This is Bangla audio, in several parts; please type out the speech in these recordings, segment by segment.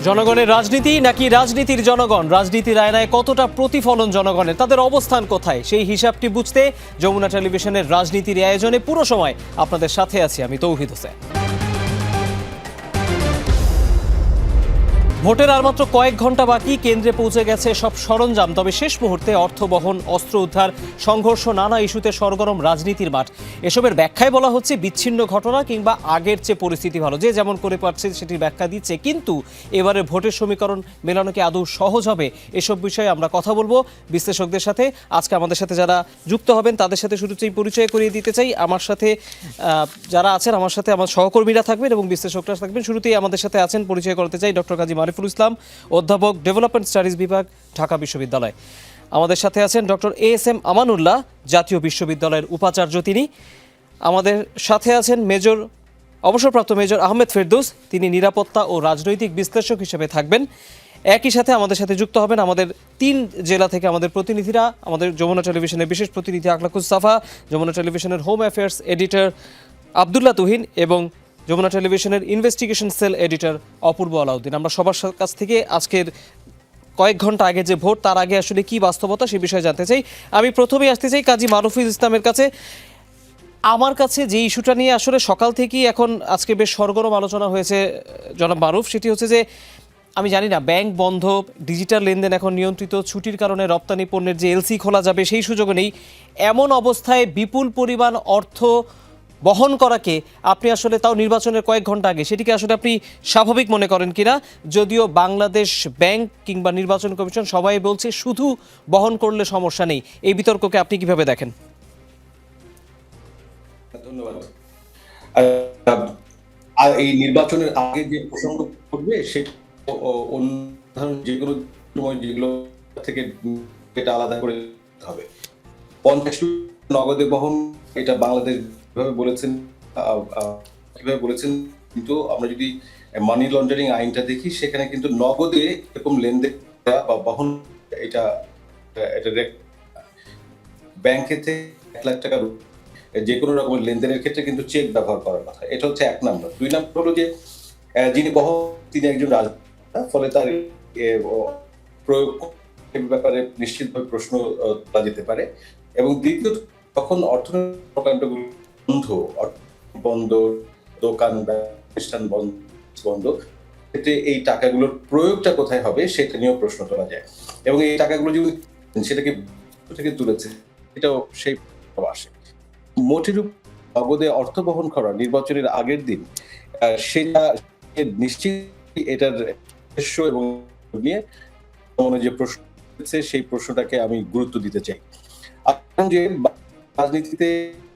জনগণের রাজনীতি নাকি রাজনীতির জনগণ? রাজনীতির আয়নায় কতটা প্রতিফলন জনগণের, তাদের অবস্থান কোথায়, সেই হিসাবটি বুঝতে যমুনা টেলিভিশনের রাজনীতির আয়োজনে পুরো সময় আপনাদের সাথে আছি আমি তৌহিদ হোসেন। ভোটের আর মাত্র কয়েক ঘন্টা বাকি, কেন্দ্রে পৌঁছে গেছে সব সরঞ্জাম। তবে শেষ মুহূর্তে অর্থ বহন, অস্ত্র উদ্ধার, সংঘর্ষ, নানা ইস্যুতে সরগরম রাজনীতির মাঠ। এসবের ব্যাখ্যায় বলা হচ্ছে বিচ্ছিন্ন ঘটনা কিংবা আগের চেয়ে পরিস্থিতি ভালো, যে যেমন করে পারছে সেটির ব্যাখ্যা দিচ্ছে। কিন্তু এবারে ভোটের সমীকরণ মেলানো কি আদৌ সহজ হবে? এসব বিষয়ে আমরা কথা বলবো বিশ্লেষকদের সাথে। আজকে আমাদের সাথে যারা যুক্ত হবেন তাদের সাথে শুরুতেই পরিচয় করিয়ে দিতে চাই। আমার সাথে যারা আছেন, আমার সাথে আমার সহকর্মীরা থাকবেন এবং বিশ্লেষকরা থাকবেন। শুরুতেই আমাদের সাথে আছেন, পরিচয় করতে চাই, ডক্টর কাজী মারিফুল ইসলাম, অধ্যাপক, ডেভেলপমেন্ট স্টাডিজ বিভাগ, ঢাকা বিশ্ববিদ্যালয়। আমাদের সাথে আছেন ডক্টর এএসএম আমানুল্লাহ, জাতীয় বিশ্ববিদ্যালয়ের উপাচার্য তিনি। আমাদের সাথে আছেন অবসরপ্রাপ্ত মেজর আহমেদ ফেরদৌস, তিনি নিরাপত্তা ও রাজনৈতিক বিশ্লেষক হিসেবে থাকবেন। একই সাথে আমাদের সাথে যুক্ত হবেন আমাদের 3 জেলা থেকে আমাদের প্রতিনিধিরা। আমাদের যমুনা টেলিভিশনের বিশেষ প্রতিনিধি আকলাকুস সাফা, যমুনা টেলিভিশনের home affairs editor Abdullah Tuhin এবং যমুনা টেলিভিশনের ইনভেস্টিগেশন সেল এডিটর অপূর্ব আলাউদ্দিন। আমরা সবার কাছ থেকে আজকের কয়েক ঘন্টা আগে যে ভোট, তার আগে আসলে কি বাস্তবতা সে বিষয়ে জানতে চাই। আমি প্রথমেই আসতে চাই কাজী মারুফুল ইসলামের কাছে। আমার কাছে যে ইস্যুটা নিয়ে আসলে সকাল থেকেই এখন আজকে বেশ সরগরম আলোচনা হয়েছে জনাব মারুফ, সেটি হচ্ছে যে আমি জানি না, ব্যাংক বন্ধ, ডিজিটাল লেনদেন এখন নিয়ন্ত্রিত, ছুটির কারণে রপ্তানি পণ্যের যে এলসি খোলা যাবে সেই সুযোগও নেই। এমন অবস্থায় বিপুল পরিমাণ অর্থ বহন করাকে আপনি আসলে, তাও নির্বাচনের কয়েক ঘন্টা আগে, সেটিকে আসলে আপনি স্বাভাবিক মনে করেন কিনা? যদিও বাংলাদেশ ব্যাংক কিংবা নির্বাচন কমিশন সবাই বলছে শুধু বহন করলে সমস্যা নেই। এই বিতর্ককে আপনি কিভাবে দেখেন? ধন্যবাদ। আর এই নির্বাচনের আগে যে প্রসঙ্গ করবে সেটা অন্য যেগুলো সময় যেগুলো থেকে এটা আলাদা করে হবে। 50 নগদে বহন, এটা বাংলাদেশ কিভাবে বলেছেন, কিন্তু আমরা যদি মানি লন্ডারিং আইনটা দেখি সেখানে কিন্তু নগদে এরকম লেনদেন বা বহন, এটা ব্যাংকে থেকে 1 লাখ টাকা যে কোনো রকমের লেনদেনের ক্ষেত্রে কিন্তু চেক ব্যবহার করার কথা। এটা হচ্ছে 1 নম্বর। 2 নম্বর হলো যে যিনি বহন, তিনি একজন রাজনীতিবিদ, ফলে তার প্রয়োগ ব্যাপারে নিশ্চিতভাবে প্রশ্ন তোলা যেতে পারে। এবং দ্বিতীয়ত, তখন অর্থনৈতিক কর্মকাণ্ডগুলো বন্ধ, দোকান প্রতিষ্ঠান বন্ধ, ক্ষেত্রে এই টাকাগুলোর প্রয়োগটা কোথায় হবে সেটা নিয়েও প্রশ্ন তোলা যায়। এবং এই টাকাগুলো যদি সেটাকে থেকে তুলেছে, এটাও সেই আসে। মোটের নগদে অর্থ বহন করা নির্বাচনের আগের দিন, সেটা নিশ্চিত এটার উদ্দেশ্য এবং নিয়ে যে প্রশ্ন সেই প্রশ্নটাকে আমি গুরুত্ব দিতে চাই। যে রাজনীতিতে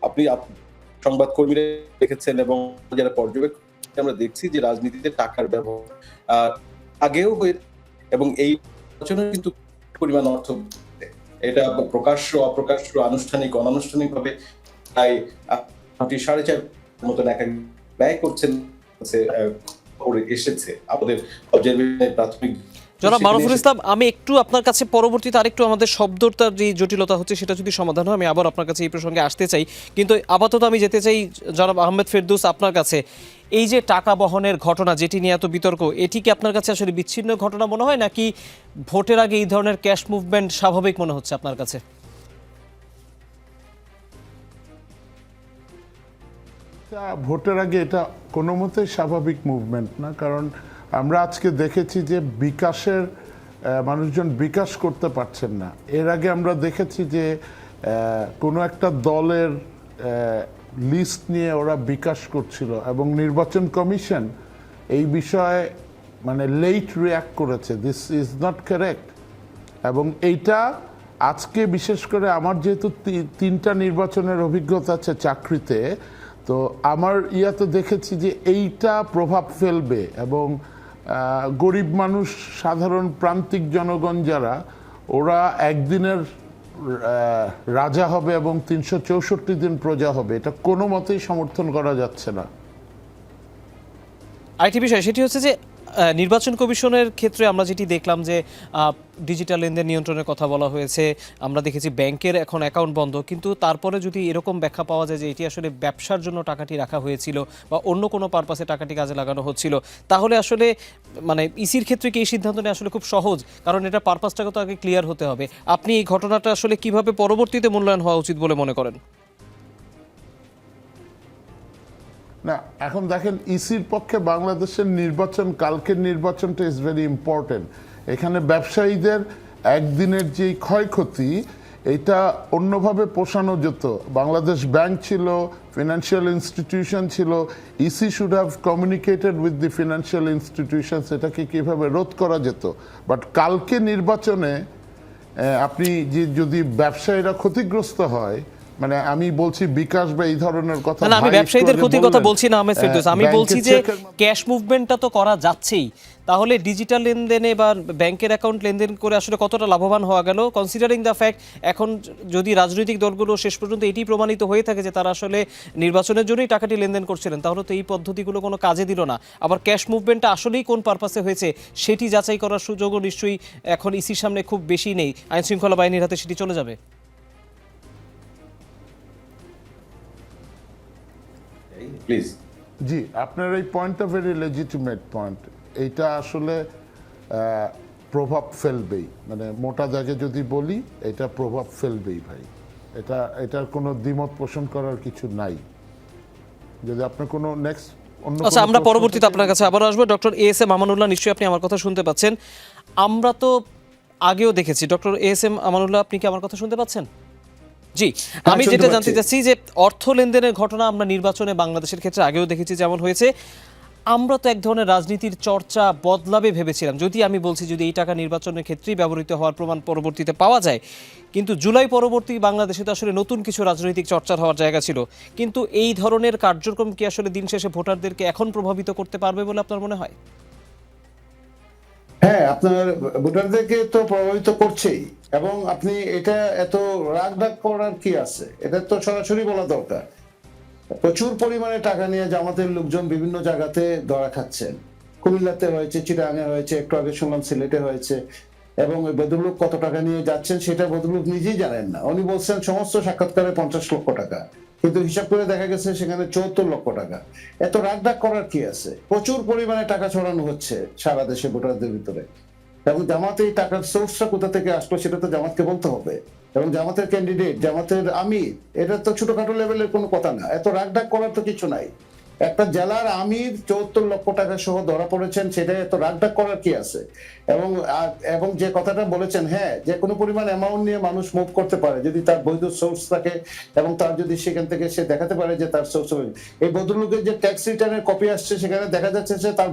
আপনি সংবাদ কর্মীরা দেখেছেন এবং যারা পর্যবেক্ষক, আমরা দেখছি যে রাজনীতিতে টাকার ব্যবহার আগেও হয়ে, এবং এই নির্বাচনে কিন্তু পরিমাণ অর্থ, এটা প্রকাশ্য, অপ্রকাশ্য, আনুষ্ঠানিক, অনানুষ্ঠানিক ভাবে প্রায় 4.5 মতন ব্যয় করছেন এসেছে আমাদের অবজারভেশনের প্রাথমিক। জনাব মারুফুল ইসলাম, আমি একটু আপনার কাছে পরবর্তীতে আরেকটু আমাদের শব্দটার যে জটিলতা হচ্ছে সেটা যদি সমাধান হয়, আমি আবার আপনার কাছে এই প্রসঙ্গে আসতে চাই। কিন্তু আপাতত আমি যেতে চাই জনাব আহমেদ ফেরদৌস আপনার কাছে। এই যে টাকা বহনের ঘটনা, যেটি নিয়ে এত বিতর্ক, এটি কি আপনার কাছে আসলে বিচ্ছিন্ন ঘটনা মনে হয়, নাকি ভোটের আগে এই ধরনের ক্যাশ মুভমেন্ট স্বাভাবিক মনে হচ্ছে আপনার কাছে? ভোটের আগে এটা কোনো মতেই স্বাভাবিক মুভমেন্ট না, কারণ আমরা আজকে দেখেছি যে বিকাশের মানুষজন বিকাশ করতে পারছেন না। এর আগে আমরা দেখেছি যে কোনো একটা দলের লিস্ট নিয়ে ওরা বিকাশ করছিল এবং নির্বাচন কমিশন এই বিষয়ে মানে লেট রিঅ্যাক্ট করেছে, দিস ইজ নট কারেক্ট। এবং এইটা আজকে বিশেষ করে আমার যেহেতু 3টা নির্বাচনের অভিজ্ঞতা আছে চাকরিতে, তো আমার ইয়াতে দেখেছি যে এইটা প্রভাব ফেলবে এবং গরিব মানুষ, সাধারণ প্রান্তিক জনগণ যারা, ওরা একদিনের রাজা হবে এবং 364 দিন প্রজা হবে, এটা কোনো মতেই সমর্থন করা যাচ্ছে না। আরেকটি বিষয়, সেটি হচ্ছে যে নির্বাচন কমিশনের ক্ষেত্রে আমরা যেটি দেখলাম যে ডিজিটাল লেনদেন নিয়ন্ত্রণের কথা বলা হয়েছে, আমরা দেখেছি ব্যাংকের এখন অ্যাকাউন্ট বন্ধ, কিন্তু তারপরে যদি এরকম ব্যাখ্যা পাওয়া যায় যে এটি আসলে ব্যবসার জন্য টাকাটি রাখা হয়েছিল বা অন্য কোনো পারপাসে টাকাটি কাজে লাগানো হচ্ছিল, তাহলে আসলে মানে ইসির ক্ষেত্রে কি এই সিদ্ধান্ত নেওয়া আসলে খুব সহজ? কারণ এটা পারপাসটাকে তো আগে ক্লিয়ার হতে হবে। আপনি এই ঘটনাটা আসলে কিভাবে পরবর্তীতে মূল্যায়ন হওয়া উচিত বলে মনে করেন? না, এখন দেখেন ইসির পক্ষে বাংলাদেশের নির্বাচন, কালকের নির্বাচনটা ইজ ভেরি ইম্পর্টেন্ট। এখানে ব্যবসায়ীদের একদিনের যে ক্ষয়ক্ষতি, এটা অন্যভাবে পোষানো যেত। বাংলাদেশ ব্যাংক ছিল, ফিনান্সিয়াল ইনস্টিটিউশন ছিল, EC should have communicated with the financial institution, সেটাকে কিভাবে রোধ করা যেত। বাট কালকে নির্বাচনে আপনি যে যদি ব্যবসায়ীরা ক্ষতিগ্রস্ত হয়, মানে আমি বলছি বিকাশ বা এই ধরনের কথা, না, আমি ব্যবসায়ীদের ক্ষতির কথা বলছি না আহমেদ ফেরদৌস, আমি বলছি যে ক্যাশ মুভমেন্টটা তো করা যাচ্ছেই, তাহলে ডিজিটাল লেনদেনে বা ব্যাংকের অ্যাকাউন্ট লেনদেন করে আসলে কতটা লাভবান হওয়া গেল, কনসিডারিং দ্য ফ্যাক্ট এখন যদি রাজনৈতিক দলগুলো শেষ পর্যন্ত এটি প্রমাণিত হয়ে থাকে যে তারা আসলে নির্বাচনের জন্যই টাকাটি লেনদেন করছিলেন, তাহলে তো এই পদ্ধতিগুলো কোনো কাজে দিল না। আবার ক্যাশ মুভমেন্টটা আসলেই কোন পারপাসে হয়েছে সেটি যাচাই করার সুযোগও নিশ্চয়ই এখন ইসির সামনে খুব বেশি নেই, আইন শৃঙ্খলা বাহিনীর হাতে সেটি চলে যাবে। প্লিজ। জি, আপনার এই পয়েন্টটা ভেরি লেজিটিমেট পয়েন্ট। এইটা আসলে প্রভাব ফেলবেই, মানে মোটা দাগে যদি বলি এটা প্রভাব ফেলবেই ভাই। এটার কোনো দ্বিমত পোষণ করার কিছু নাই। যদি আপনার কোনো নেক্সট অন্য, আচ্ছা, আমরা পরবর্তীতে আপনার কাছে আবার আসবো। ডক্টর এস এম আমানুল্লাহ, নিশ্চয়ই আপনি আমার কথা শুনতে পাচ্ছেন। আমরা তো আগেও দেখেছি, ডক্টর এস এম আমানুল্লাহ, আপনি কি আমার কথা শুনতে পাচ্ছেন? জি, আমি যেটা জানতে চাচ্ছি যে অর্থ লেনদেনের ঘটনা আমরা নির্বাচনে বাংলাদেশের ক্ষেত্রে আগেও দেখেছি যেমন হয়েছে। আমরা তো এক ধরনের রাজনীতির চর্চা বদলাবে ভেবেছিলাম, যদি আমি বলছি যদি এই টাকা নির্বাচনের ক্ষেত্রেই ব্যবহৃত হওয়ার প্রমাণ পরবর্তীতে পাওয়া যায়, কিন্তু জুলাই পরবর্তী বাংলাদেশে তো আসলে নতুন কিছু রাজনৈতিক চর্চার হওয়ার জায়গা ছিল। কিন্তু এই ধরনের কার্যক্রম কি আসলে দিন শেষে ভোটারদেরকে এখন প্রভাবিত করতে পারবে বলে আপনার মনে হয়? হ্যাঁ, আপনার ভোটারদেরকে তো প্রভাবিত করছেই, এবং আপনি এটা এত রাগ ডাক করার কি আছে, এটা তো সরাসরি বলা দরকার। প্রচুর পরিমাণে টাকা নিয়ে জামাতের লোকজন বিভিন্ন জায়গাতে ধরা খাচ্ছেন। কুমিল্লাতে হয়েছে, চিটাগাঙে হয়েছে, একটু আগে শুনলাম সিলেটে হয়েছে। এবং ওই ভদ্রলোক কত টাকা নিয়ে যাচ্ছেন সেটা ভদ্রলোক নিজেই জানেন না। উনি বলছেন সমস্ত সাক্ষাৎকারে 50 লক্ষ টাকা, কিন্তু হিসাব করে দেখা গেছে সেখানে 74 লক্ষ টাকা। এত রাগ ডাক করার কি আছে? প্রচুর পরিমাণে টাকা ছড়ানো হচ্ছে সারা দেশে ভোটারদের ভিতরে। এবং জামাতে এই টাকার সোর্সটা কোথা থেকে আসলো সেটা তো জামাতকে বলতে হবে। এবং জামাতের ক্যান্ডিডেট, জামাতের আমির, এটা তো ছোটখাটো লেভেলের কোনো কথা না। এত রাগ ডাক করার তো কিছু নাই। একটা জেলার আমির 74 লক্ষ টাকা সহ ধরা পড়েছেন, সেটা এত রাগ ডাক করার কি আছে? এবং এবং যে কথাটা বলেছেন, হ্যাঁ, যে কোনো পরিমাণ অ্যামাউন্ট নিয়ে মানুষ মুভ করতে পারে যদি তার বৈধ সোর্স থাকে, এবং তার যদি সেখান থেকে সে দেখাতে পারে যে তার সোর্স। এই ভদ্রলোকের যে ট্যাক্স রিটার্নের কপি আসছে সেখানে দেখা যাচ্ছে যে তার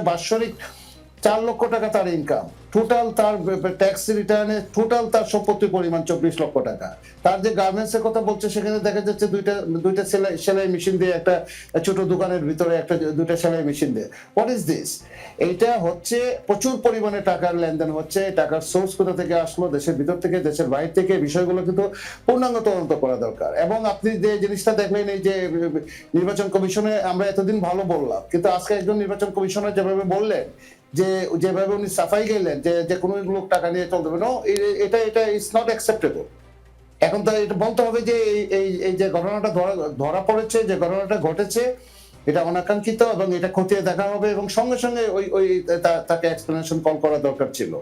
বাৎসরিক 4 লক্ষ টাকা তার ইনকাম, টোটাল তার ট্যাক্স রিটার্নে টোটাল তার সম্পত্তির পরিমাণ 24 লক্ষ টাকা। তার যে গার্মেন্টস এর কথা বলছে সেখানে দেখা যাচ্ছে দুইটা সেলাই মেশিন দিয়ে, একটা ছোট দোকানের ভিতরে দুইটা সেলাই মেশিন দিয়ে। What is this? এইটা হচ্ছে প্রচুর পরিমাণে টাকার লেনদেন হচ্ছে। টাকার সোর্স কোথা থেকে আসলো, দেশের ভিতর থেকে, দেশের বাইরে থেকে, বিষয়গুলো কিন্তু পূর্ণাঙ্গ তদন্ত করা দরকার। এবং আপনি যে জিনিসটা দেখলেন, এই যে নির্বাচন কমিশনে আমরা এতদিন ভালো বললাম, কিন্তু আজকে একজন নির্বাচন কমিশনার যেভাবে বললেন, যেভাবে উনি সাফাই গেলেন যে কোনো লোক টাকা নিয়ে চলতে হবে, এটা ইজ নট অ্যাকসেপ্টেবল। এখন তো এটা বলতে হবে যে এই যে ঘটনাটা ধরা পড়েছে, যে ঘটনাটা ঘটেছে, এটা অনাকাঙ্ক্ষিত, এবং এটা খতিয়ে দেখা হবে, এবং সঙ্গে সঙ্গে ওই তাকে এক্সপ্লেনেশন কল করা দরকার ছিল।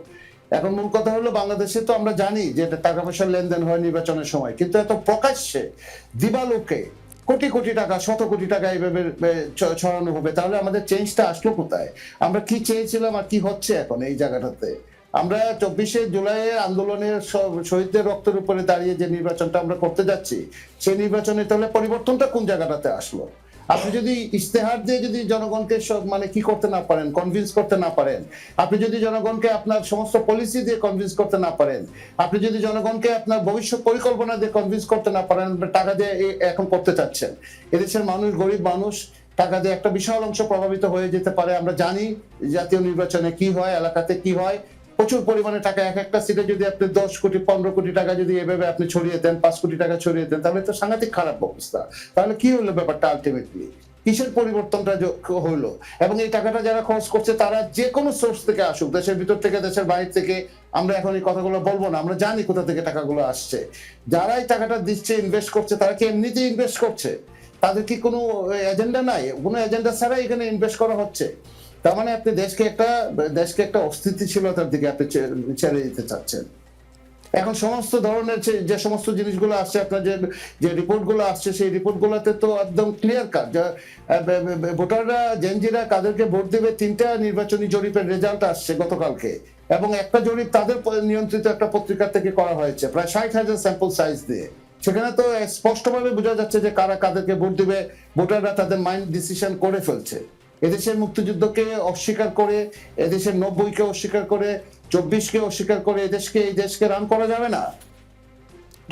এখন মূল কথা হলো, বাংলাদেশে তো আমরা জানি যে টাকা পয়সার লেনদেন হয় নির্বাচনের সময়, কিন্তু এত প্রকাশ্যে দিবালোকে কোটি কোটি টাকা, শত কোটি টাকা এইভাবে ছড়ানো হবে, তাহলে আমাদের চেঞ্জটা আসলো কোথায়? আমরা কি চেয়েছিলাম আর কি হচ্ছে এখন এই জায়গাটাতে? আমরা 24শে জুলাইয়ের আন্দোলনের শহীদদের রক্তের উপরে দাঁড়িয়ে যে নির্বাচনটা আমরা করতে যাচ্ছি, সেই নির্বাচনে তাহলে পরিবর্তনটা কোন জায়গাটাতে আসলো? আপনি যদি ইশতেহার দিয়ে যদি জনগণকে মানে কি করতে না পারেন, কনভিন্স করতে না পারেন, আপনি যদি জনগণকে আপনার সমস্ত পলিসি দিয়ে কনভিন্স করতে না পারেন, আপনি যদি জনগণকে আপনার ভবিষ্যৎ পরিকল্পনা দিয়ে কনভিন্স করতে না পারেন, টাকা দিয়ে এখন করতে চাচ্ছেন, এদেশের মানুষ, গরিব মানুষ, টাকা দিয়ে একটা বিশাল অংশ প্রভাবিত হয়ে যেতে পারে। আমরা জানি জাতীয় নির্বাচনে কি হয়, এলাকাতে কি হয়। প্রচুর পরিমাণে টাকা, এক একটা সিটে যদি আপনি 10 কোটি 15 কোটি টাকা যদি এভাবে আপনি ছড়িয়ে দেন, 5 কোটি টাকা ছড়িয়ে দেন, তাহলে তো সাংঘাতিক খারাপ অবস্থা। তাহলে কি হলো ব্যাপারটা আলটিমেটলি? কিসের পরিবর্তনটা হলো? এবং এই টাকাটা যারা খরচ করছে তারা যে কোনো সোর্স থেকে আসুক, দেশের ভিতর থেকে, দেশের বাইরে থেকে, আমরা এখন এই কথাগুলো বলবো না, আমরা জানি কোথা থেকে টাকাগুলো আসছে। যারা এই টাকাটা দিচ্ছে, ইনভেস্ট করছে, তারা কি এমনিতেই ইনভেস্ট করছে? তাদের কি কোনো এজেন্ডা নাই? কোনো এজেন্ডা ছাড়া এখানে ইনভেস্ট করা হচ্ছে। তার মানে আপনি দেশকে একটা অস্থিতিশীলতার দিকে আপনি ছেড়ে দিতে চাচ্ছেন। এখন সমস্ত ধরনের যে সমস্ত জিনিসগুলো আসছে, আপনার যে রিপোর্টগুলো আসছে, সেই রিপোর্টগুলোতে তো একদম ক্লিয়ার কাট, ভোটাররা, জেনজিরা কাদেরকে ভোট দেবে, 3টা নির্বাচনী জরিপের রেজাল্ট আসছে গতকালকে, এবং একটা জরিপ তাদের নিয়ন্ত্রিত একটা পত্রিকা থেকে করা হয়েছে প্রায় 60,000 স্যাম্পল সাইজ দিয়ে। সেখানে তো স্পষ্টভাবে বোঝা যাচ্ছে যে কারা কাদেরকে ভোট দিবে, ভোটাররা তাদের মাইন্ড ডিসিশন করে ফেলছে। এদেশের মুক্তিযুদ্ধকে অস্বীকার করে, এদেশের 90-কে অস্বীকার করে, 24-কে অস্বীকার করে এই দেশকে রান করা যাবে না।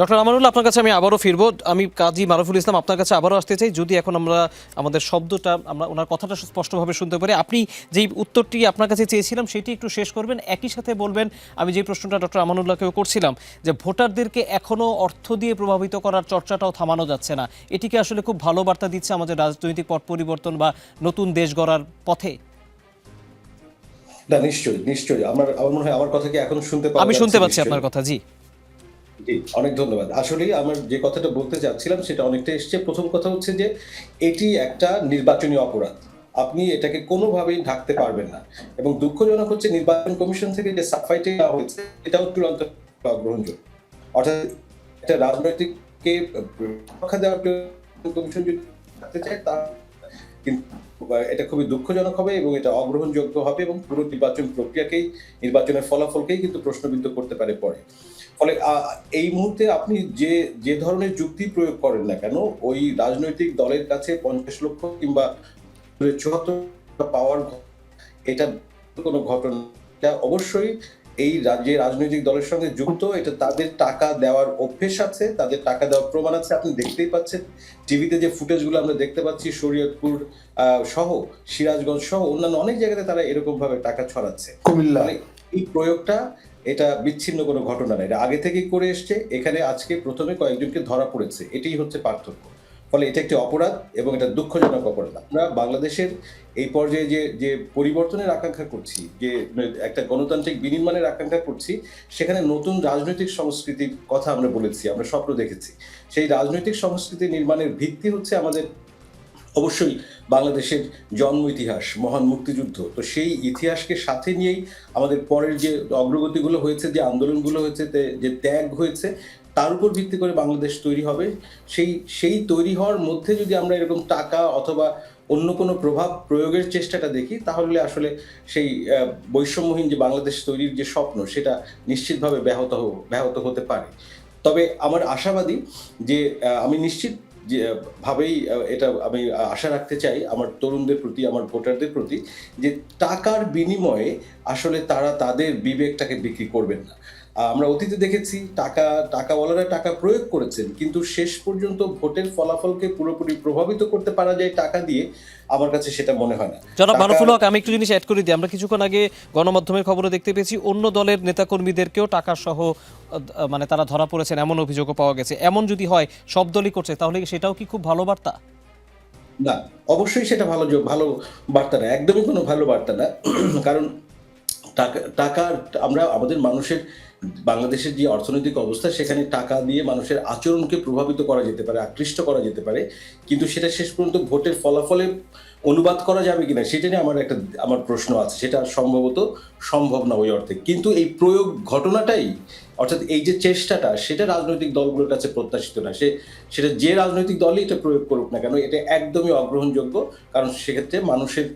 ডক্টর আমানুল্লাহ, আপনার কাছে আমি আবারও ফিরবো। আমি কাজী মারুফুল ইসলাম আপনার কাছে আবারও আসতে চাই, যদি এখন আমরা আমাদের শব্দটা, আমরা ওনার কথাটা স্পষ্টভাবে শুনতে পারি। আপনি যেই উত্তরটি আপনার কাছে চেয়েছিলাম সেটি একটু শেষ করবেন, একই সাথে বলবেন আমি যে প্রশ্নটা ডক্টর আমানুল্লাহকেও করছিলাম, যে ভোটারদেরকে এখনও অর্থ দিয়ে প্রভাবিত করার চর্চাটাও থামানো যাচ্ছে না, এটিকে আসলে খুব ভালো বার্তা দিচ্ছে আমাদের রাজনৈতিক পট পরিবর্তন বা নতুন দেশ গড়ার পথে? না, নিশ্চয়ই আমার মনে হয় আমার কথা কি এখন শুনতে পাওয়া আমি যাচ্ছে? শুনতে পাচ্ছি নিশ্চয়ই। আপনার কথা। জি জি, অনেক ধন্যবাদ। আসলে আমার যে কথাটা বলতে চাচ্ছিলাম সেটা অনেকটা এসছে। প্রথম কথা হচ্ছে যে এটি একটা নির্বাচনী অপরাধ, আপনি এটাকে কোনোভাবেই ঢাকতে পারবেন না। এবং দুঃখজনক হচ্ছে নির্বাচন কমিশন থেকে যে সাফাইটি দেওয়া হয়েছে এটাও চূড়ান্ত অগ্রহণযোগ্য। অর্থাৎ একটা রাজনৈতিককে রক্ষা দেওয়ার কমিশন যদি থাকতে চায় তা কিন্তু এটা খুবই দুঃখজনক হবে এবং এটা অগ্রহণযোগ্য হবে এবং পুরো নির্বাচন প্রক্রিয়াকেই, নির্বাচনের ফলাফলকেই কিন্তু প্রশ্নবিদ্ধ করতে পারে পরে। ফলে এই মুহূর্তে আপনি যে ধরনের যুক্তি প্রয়োগ করেন না কেন, ওই রাজনৈতিক দলের কাছে 50 লক্ষ কিংবা 74 পাওয়ার এটা কোনো ঘটনা, এটা অবশ্যই এই যে রাজনৈতিক দলের সঙ্গে যুক্ত, এটা তাদের টাকা দেওয়ার অভ্যেস আছে, তাদের টাকা দেওয়ার প্রমাণ আছে। আপনি দেখতেই পাচ্ছেন টিভিতে যে ফুটেজগুলো আমরা দেখতে পাচ্ছি, শরীয়তপুর সহ সিরাজগঞ্জ সহ অন্যান্য অনেক জায়গাতে তারা এরকম ভাবে টাকা ছড়াচ্ছে। কুমিল্লা, এই প্রয়োগটা এটা বিচ্ছিন্ন কোনো ঘটনা না, এটা আগে থেকেই করে এসছে। এখানে আজকে প্রথমে কয়েকজনকে ধরা পড়েছে, এটাই হচ্ছে পার্থক্য। ফলে এটা একটি অপরাধ এবং এটা দুঃখজনক অপরাধ। আমরা বাংলাদেশের এই পর্যায়ে যে পরিবর্তনের আকাঙ্ক্ষা করছি, যে একটা গণতান্ত্রিক বিনির্মাণের আকাঙ্ক্ষা করছি, সেখানে নতুন রাজনৈতিক সংস্কৃতির কথা আমরা বলেছি, আমরা স্বপ্ন দেখেছি। সেই রাজনৈতিক সংস্কৃতি নির্মাণের ভিত্তি হচ্ছে আমাদের অবশ্যই বাংলাদেশের জন্ম ইতিহাস, মহান মুক্তিযুদ্ধ। তো সেই ইতিহাসকে সাথে নিয়েই আমাদের পরের যে অগ্রগতিগুলো হয়েছে, যে আন্দোলনগুলো হয়েছে, যে ত্যাগ হয়েছে, তার উপর ভিত্তি করে বাংলাদেশ তৈরি হবে। সেই তৈরি হওয়ার মধ্যে যদি আমরা এরকম টাকা অথবা অন্য কোনো প্রভাব প্রয়োগের চেষ্টাটা দেখি, তাহলে আসলে সেই বৈষম্যহীন যে বাংলাদেশ তৈরির যে স্বপ্ন, সেটা নিশ্চিতভাবে ব্যাহত হতে পারে। তবে আমার আশাবাদী যে আমি নিশ্চিত যে ভাবেই এটা আমি আশা রাখতে চাই আমার তরুণদের প্রতি, আমার ভোটারদের প্রতি, যে টাকার বিনিময়ে আসলে তারা তাদের বিবেকটাকে বিক্রি করবেন না। আমরা অতীতে দেখেছি টাকাওয়ালারা টাকা প্রয়োগ করেছেন, কিন্তু শেষ পর্যন্ত ভোটের ফলাফলকে পুরোপুরি প্রভাবিত করতে পারা যায় টাকা দিয়ে, আমার কাছে সেটা মনে হয় না। জনাব মারুফুল হক, আমি একটু জিনিস অ্যাড করে দিই। আমরা কিছুক্ষণ আগে গণমাধ্যমের খবরে দেখতে পেয়েছি অন্য দলের নেতাকর্মীদেরকেও টাকা সহ মানে তারা ধরা পড়েছেন, এমন অভিযোগও পাওয়া গেছে। এমন যদি হয় সব দলই করছে, তাহলে সেটাও কি খুব ভালো বার্তা? না, অবশ্যই সেটা ভালো বার্তা না, একদমই কোনো ভালো বার্তা না। কারণ টাকা আমরা আমাদের মানুষের, বাংলাদেশের যে অর্থনৈতিক অবস্থা, সেখানে টাকা দিয়ে মানুষের আচরণকে প্রভাবিত করা যেতে পারে, আকৃষ্ট করা যেতে পারে, কিন্তু সেটা শেষ পর্যন্ত ভোটের ফলাফলে অনুবাদ করা যাবে কিনা সেটা নিয়ে আমার প্রশ্ন আছে। সেটা সম্ভবত সম্ভব না ওই অর্থে, কিন্তু এই প্রয়োগ ঘটনাটাই, অর্থাৎ এই যে চেষ্টাটা, সেটা রাজনৈতিক দলগুলোর কাছে প্রত্যাশিত না। সেটা যে রাজনৈতিক দলই এটা প্রয়োগ করুক না কেন, এটা একদমই অগ্রহণযোগ্য। কারণ সেক্ষেত্রে মানুষের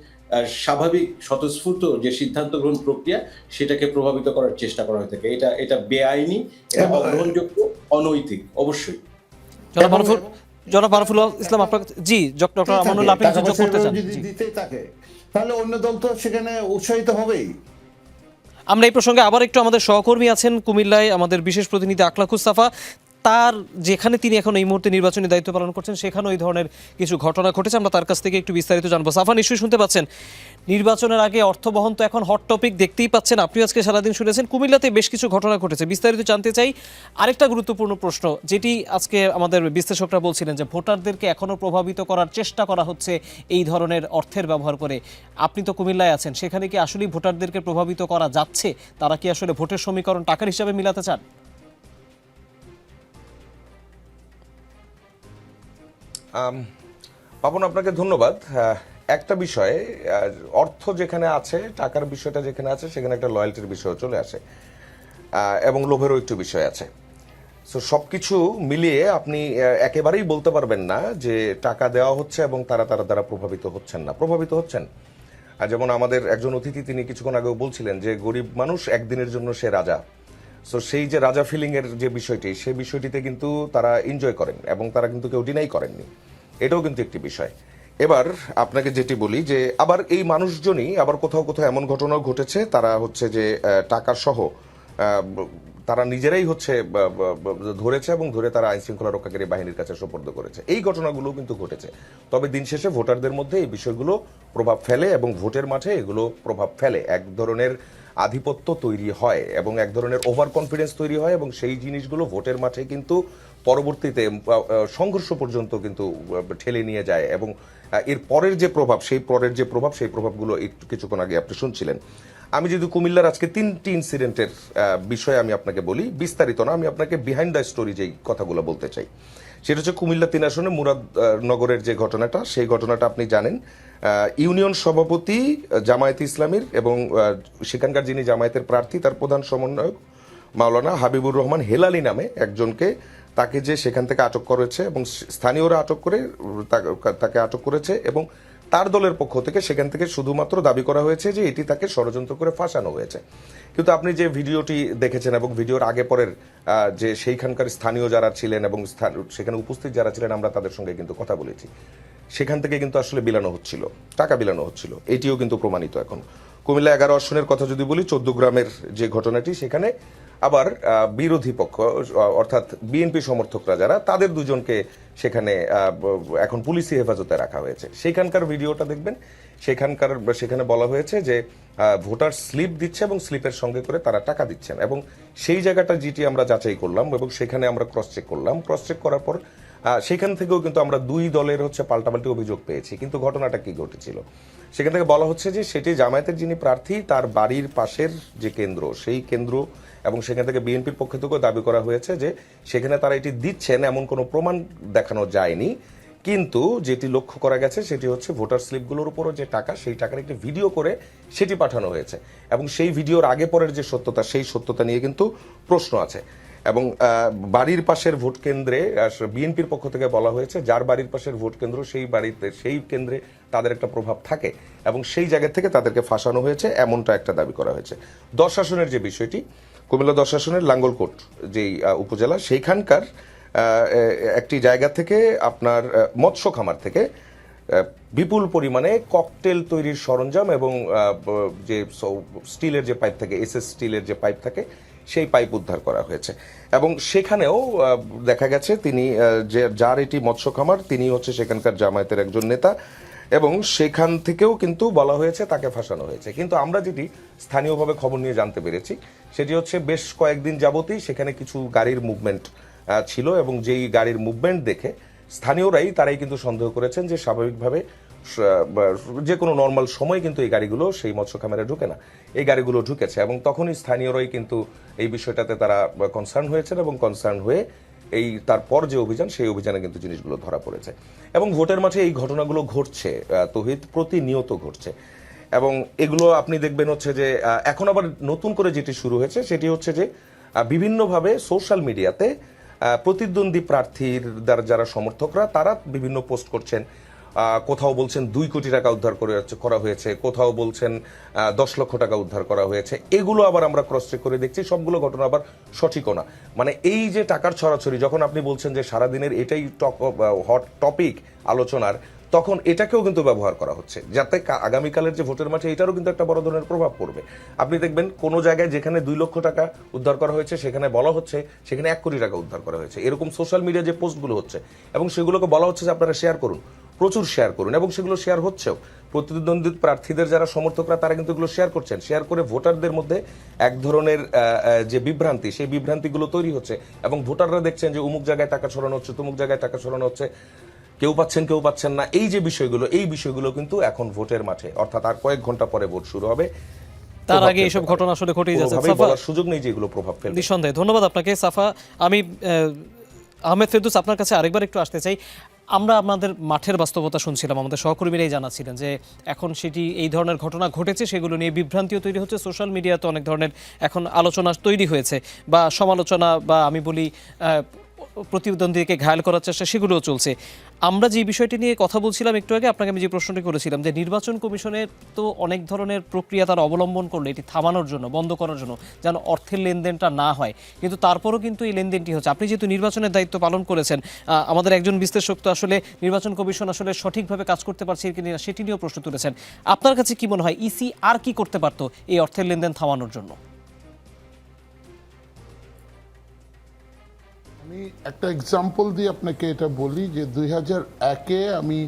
স্বাভাবিক স্বতঃস্ফূর্ত যে সিদ্ধান্ত গ্রহণ প্রক্রিয়া, সেটাকে প্রভাবিত করার চেষ্টা করা হয়ে থাকে। এটা বেআইনি, এটা অগ্রহণযোগ্য, অনৈতিক, অবশ্যই। জনাব মারুফুল ইসলাম, আপনার জি ডক্টর আমানুল্লাহ, আপনি কিছু যোগ করতে চান? যদি দিতেই থাকে তাহলে অন্য দল তো সেখানে উৎসাহিত হবেই। আমরা এই প্রসঙ্গে আবার একটু, আমাদের সহকর্মী আছেন কুমিল্লায়, আমাদের বিশেষ প্রতিনিধি আকলাকুস সাফা, তার যেখানে তিনি এখন এই মুহূর্তে নির্বাচনী দায়িত্ব পালন করছেন, সেখানেও এই ধরনের কিছু ঘটনা ঘটেছে। আমরা তার কাছ থেকে একটু বিস্তারিত জানবো। সাফা, নিশ্চয়ই শুনতে পাচ্ছেন। নির্বাচনের আগে অর্থ বহন তো এখন হট টপিক, দেখতেই পাচ্ছেন, আপনিও আজকে সারাদিন শুনেছেন। কুমিল্লাতে বেশ কিছু ঘটনা ঘটেছে, বিস্তারিত জানতে চাই। আরেকটা গুরুত্বপূর্ণ প্রশ্ন, যেটি আজকে আমাদের বিশ্লেষকরা বলছিলেন যে ভোটারদেরকে এখনো প্রভাবিত করার চেষ্টা করা হচ্ছে এই ধরনের অর্থের ব্যবহার করে। আপনি তো কুমিল্লায় আছেন, সেখানে কি আসলেই ভোটারদেরকে প্রভাবিত করা যাচ্ছে? তারা কি আসলে ভোটের সমীকরণ টাকার হিসাবে মিলাতে চান? পাপন, আপনাকে ধন্যবাদ। একটা বিষয়ে অর্থ যেখানে আছে, টাকার বিষয়টা যেখানে আছে, সেখানে একটা লয়্যালটির বিষয় চলে আসে, এবং লোভেরও একটু বিষয় আছে। সো সবকিছু মিলিয়ে আপনি একেবারেই বলতে পারবেন না যে টাকা দেওয়া হচ্ছে এবং তারা দ্বারা প্রভাবিত হচ্ছেন না। প্রভাবিত হচ্ছেন। আর যেমন আমাদের একজন অতিথি, তিনি কিছুক্ষণ আগেও বলছিলেন যে গরিব মানুষ একদিনের জন্য সে রাজা। সো সেই যে রাজা ফিলিং এর যে বিষয়টি, সেই বিষয়টিতে কিন্তু তারা এনজয় করেন এবং তারা কিন্তু কেউ ডিনাই করেননি। এটাও কিন্তু একটি বিষয়। এবার আপনাকে যেটি বলি যে আবার এই মানুষজনই আবার কোথাও কোথাও এমন ঘটনাও ঘটেছে, তারা হচ্ছে যে টাকা সহ তারা নিজেরাই হচ্ছে ধরেছে এবং ধরে তারা আইন শৃঙ্খলা রক্ষাকারী বাহিনীর কাছে সোপর্দ করেছে। এই ঘটনাগুলো কিন্তু ঘটেছে। তবে দিন শেষে ভোটারদের মধ্যে এই বিষয়গুলো প্রভাব ফেলে এবং ভোটের মাঠে এগুলো প্রভাব ফেলে। এক ধরনের আধিপত্য তৈরি হয় এবং এক ধরনের ওভার কনফিডেন্স তৈরি হয় এবং সেই জিনিসগুলো ভোটের মাঠে কিন্তু পরবর্তীতে সংঘর্ষ পর্যন্ত কিন্তু ঠেলে নিয়ে যায়। এবং এর পরের যে প্রভাব, সেই প্রভাবগুলো একটু কিছুক্ষণ আগে আপনি শুনছিলেন। আমি যদি কুমিল্লার আজকে 3টি ইনসিডেন্টের বিষয়ে আমি আপনাকে বলি, বিস্তারিত না, আমি আপনাকে বিহাইন্ড দ্য স্টোরি যেই কথাগুলো বলতে চাই, সেটা হচ্ছে কুমিল্লা 3 আসনে মুরাদনগরের যে ঘটনাটা, সেই ঘটনাটা আপনি জানেন। ইউনিয়ন সভাপতি জামায়াতে ইসলামীর এবং সেখানকার যিনি জামায়াতের প্রার্থী, তার প্রধান সমন্বয়ক মাওলানা হাবিবুর রহমান হেলালি নামে একজনকে, তাকে যে সেখান থেকে আটক করেছে এবং স্থানীয়রা আটক করে তাকে আটক করেছে এবং তার দলের পক্ষ থেকে সেখান থেকে শুধুমাত্র দাবি করা হয়েছে যে এটি তাকে ষড়যন্ত্র করে ফাঁসানো হয়েছে। কিন্তু আপনি যে ভিডিওটি দেখেছেন এবং ভিডিওর আগে পরের যে সেইখানকার স্থানীয় যারা ছিলেন এবং সেখানে উপস্থিত যারা ছিলেন, আমরা তাদের সঙ্গে কিন্তু কথা বলেছি। সেখান থেকে কিন্তু আসলে বিলানো হচ্ছিল, টাকা বিলানো হচ্ছিল, এটিও কিন্তু প্রমাণিত। এখন কুমিল্লা 11 আসনের কথা যদি বলি, 14 গ্রামের যে ঘটনাটি, সেখানে আবার বিরোধী পক্ষ অর্থাৎ বিএনপি সমর্থকরা যারা, তাদের দুজনকে সেখানে এখন পুলিশি হেফাজতে রাখা হয়েছে। সেখানকার ভিডিওটা দেখবেন, সেখানে বলা হয়েছে যে ভোটার স্লিপ দিচ্ছে এবং স্লিপের সঙ্গে করে তারা টাকা দিচ্ছেন। এবং সেই জায়গাটা যেটি আমরা যাচাই করলাম এবং সেখানে আমরা ক্রস চেক করলাম। ক্রস চেক করার পর সেখান থেকেও কিন্তু আমরা 2 দলের হচ্ছে পাল্টাপাল্টি অভিযোগ পেয়েছি। কিন্তু ঘটনাটা কি ঘটেছিল, সেখান থেকে বলা হচ্ছে যে সেটি জামায়াতের যিনি প্রার্থী, তার বাড়ির পাশের যে কেন্দ্র, সেই কেন্দ্র, এবং সেখান থেকে বিএনপির পক্ষ থেকেও দাবি করা হয়েছে যে সেখানে তারা এটি দিচ্ছেন এমন কোনো প্রমাণ দেখানো যায়নি। কিন্তু যেটি লক্ষ্য করা গেছে সেটি হচ্ছে ভোটার স্লিপগুলোর উপরও যে টাকা, সেই টাকার একটি ভিডিও করে সেটি পাঠানো হয়েছে। এবং সেই ভিডিওর আগে পরের যে সত্যতা, সেই সত্যতা নিয়ে কিন্তু প্রশ্ন আছে। এবং বাড়ির পাশের ভোট কেন্দ্রে বিএনপির পক্ষ থেকে বলা হয়েছে যার বাড়ির পাশের ভোট কেন্দ্র, সেই কেন্দ্রে তাদের একটা প্রভাব থাকে এবং সেই জায়গা থেকে তাদেরকে ফাঁসানো হয়েছে, এমনটা একটা দাবি করা হয়েছে। 10 আসনের যে বিষয়টি, কুমিল্লা 10 আসনের লাঙ্গলকোট যেই উপজেলা, সেইখানকার একটি জায়গা থেকে আপনার মৎস্য খামার থেকে বিপুল পরিমাণে ককটেল তৈরির সরঞ্জাম এবং যে স্টিলের যে পাইপ থাকে, এসএস স্টিলের যে পাইপ থাকে, সেই পাইপ উদ্ধার করা হয়েছে। এবং সেখানেও দেখা গেছে তিনি যার এটি মৎস্য খামার, তিনি হচ্ছে সেখানকার জামায়াতের একজন নেতা এবং সেখান থেকেও কিন্তু বলা হয়েছে তাকে ফাঁসানো হয়েছে। কিন্তু আমরা যেটি স্থানীয়ভাবে খবর নিয়ে জানতে পেরেছি সেটি হচ্ছে বেশ কয়েকদিন যাবতই সেখানে কিছু গাড়ির মুভমেন্ট ছিল এবং যেই গাড়ির মুভমেন্ট দেখে স্থানীয়রাই তারাই কিন্তু সন্দেহ করেছেন যে স্বাভাবিকভাবে যে কোনো নর্মাল সময় কিন্তু এই গাড়িগুলো সেই মৎস্য খামারে ঢুকে না, এই গাড়িগুলো ঢুকেছে। এবং তখনই স্থানীয়রাই কিন্তু এই বিষয়টাতে তারা কনসার্ন হয়েছেন এবং কনসার্ন হয়ে এই তারপর যে অভিযান, সেই অভিযানে কিন্তু জিনিসগুলো ধরা পড়েছে। এবং ভোটের মাঠে এই ঘটনাগুলো ঘটছে, তৌহিদ, প্রতিনিয়ত ঘটছে। এবং এগুলো আপনি দেখবেন হচ্ছে যে এখন আবার নতুন করে যেটি শুরু হয়েছে সেটি হচ্ছে যে বিভিন্নভাবে সোশ্যাল মিডিয়াতে প্রতিদ্বন্দ্বী প্রার্থীর যারা সমর্থকরা, তারা বিভিন্ন পোস্ট করছেন। কোথাও বলছেন 2 কোটি টাকা উদ্ধার করা হয়েছে, কোথাও বলছেন 10 লক্ষ টাকা উদ্ধার করা হয়েছে। এগুলো আবার আমরা ক্রস চেক করে দেখছি, সবগুলো ঘটনা আবার সঠিকও না। মানে এই যে টাকার ছড়াছড়ি, যখন আপনি বলছেন যে সারাদিনের এটাই হট টপিক আলোচনার, তখন এটাকেও কিন্তু ব্যবহার করা হচ্ছে যাতে আগামীকালের যে ভোটের মাঠে এটারও কিন্তু একটা বড় ধরনের প্রভাব পড়বে। আপনি দেখবেন কোনো জায়গায় যেখানে 2 লক্ষ টাকা উদ্ধার করা হয়েছে সেখানে বলা হচ্ছে সেখানে 1 কোটি টাকা উদ্ধার করা হয়েছে। এরকম সোশ্যাল মিডিয়া যে পোস্টগুলো হচ্ছে এবং সেগুলোকে বলা হচ্ছে যে আপনারা শেয়ার করুন, প্রচুর শেয়ার করুন, এবং সেগুলো শেয়ার হচ্ছেও। প্রতিদ্বন্দ্বী প্রার্থীদের যারা সমর্থকরা তারা কিন্তু এগুলো শেয়ার করছেন, শেয়ার করে ভোটারদের মধ্যে এক ধরনের যে বিভ্রান্তি, সেই বিভ্রান্তিগুলো তৈরি হচ্ছে এবং ভোটাররা দেখছেন যে অমুক জায়গায় টাকা ছড়ানো হচ্ছে, তমুক জায়গায় টাকা ছড়ানো হচ্ছে, কেউ পাচ্ছেন না। এই যে বিষয়গুলো কিন্তু এখন ভোটের মাঠে, অর্থাৎ আর কয়েক ঘন্টা পরে ভোট শুরু হবে, তার আগে এইসব ঘটনা আসলে ঘটেই যাচ্ছে। কোনোভাবেই বলার সুযোগ নেই যে এগুলো প্রভাব ফেলবে। নিঃসন্দেহে ধন্যবাদ আপনাকে সাফা। আমি আহমেদ ফেরদৌস আপনার কাছে আরেকবার একটু আসতে চাই। আমরা আমাদের মাঠের বাস্তবতা শুনছিলাম, আমাদের সহকর্মীরাই জানাচ্ছিলেন যে এখন সেটি এই ধরনের ঘটনা ঘটেছে, সেগুলো নিয়ে বিভ্রান্তিও তৈরি হচ্ছে, সোশ্যাল মিডিয়াতে অনেক ধরনের এখন আলোচনা তৈরি হয়েছে বা সমালোচনা বা আমি বলি প্রতিদ্বন্দ্বীকে ঘায়াল করার চেষ্টা, সেগুলোও চলছে। আমরা যে বিষয়টি নিয়ে কথা বলছিলাম একটু আগে, আপনাকে আমি যে প্রশ্নটি করেছিলাম যে নির্বাচন কমিশনের তো অনেক ধরনের প্রক্রিয়া তারা অবলম্বন করলে এটি থামানোর জন্য, বন্ধ করার জন্য, যেন অর্থের লেনদেনটা না হয়, কিন্তু তারপরও কিন্তু এই লেনদেনটি হচ্ছে। আপনি যেহেতু নির্বাচনের দায়িত্ব পালন করেছেন, আমাদের একজন বিশ্লেষক তো আসলে নির্বাচন কমিশন আসলে সঠিকভাবে কাজ করতে পারছে কিনা সেটি নিয়েও প্রশ্ন তুলেছেন। আপনার কাছে কি মনে হয় ইসি আর কি করতে পারতো এই অর্থের লেনদেন থামানোর জন্য? আমি একটা এক্সাম্পল দিয়ে আপনাকে এটা বলি যে 2001-এ আমি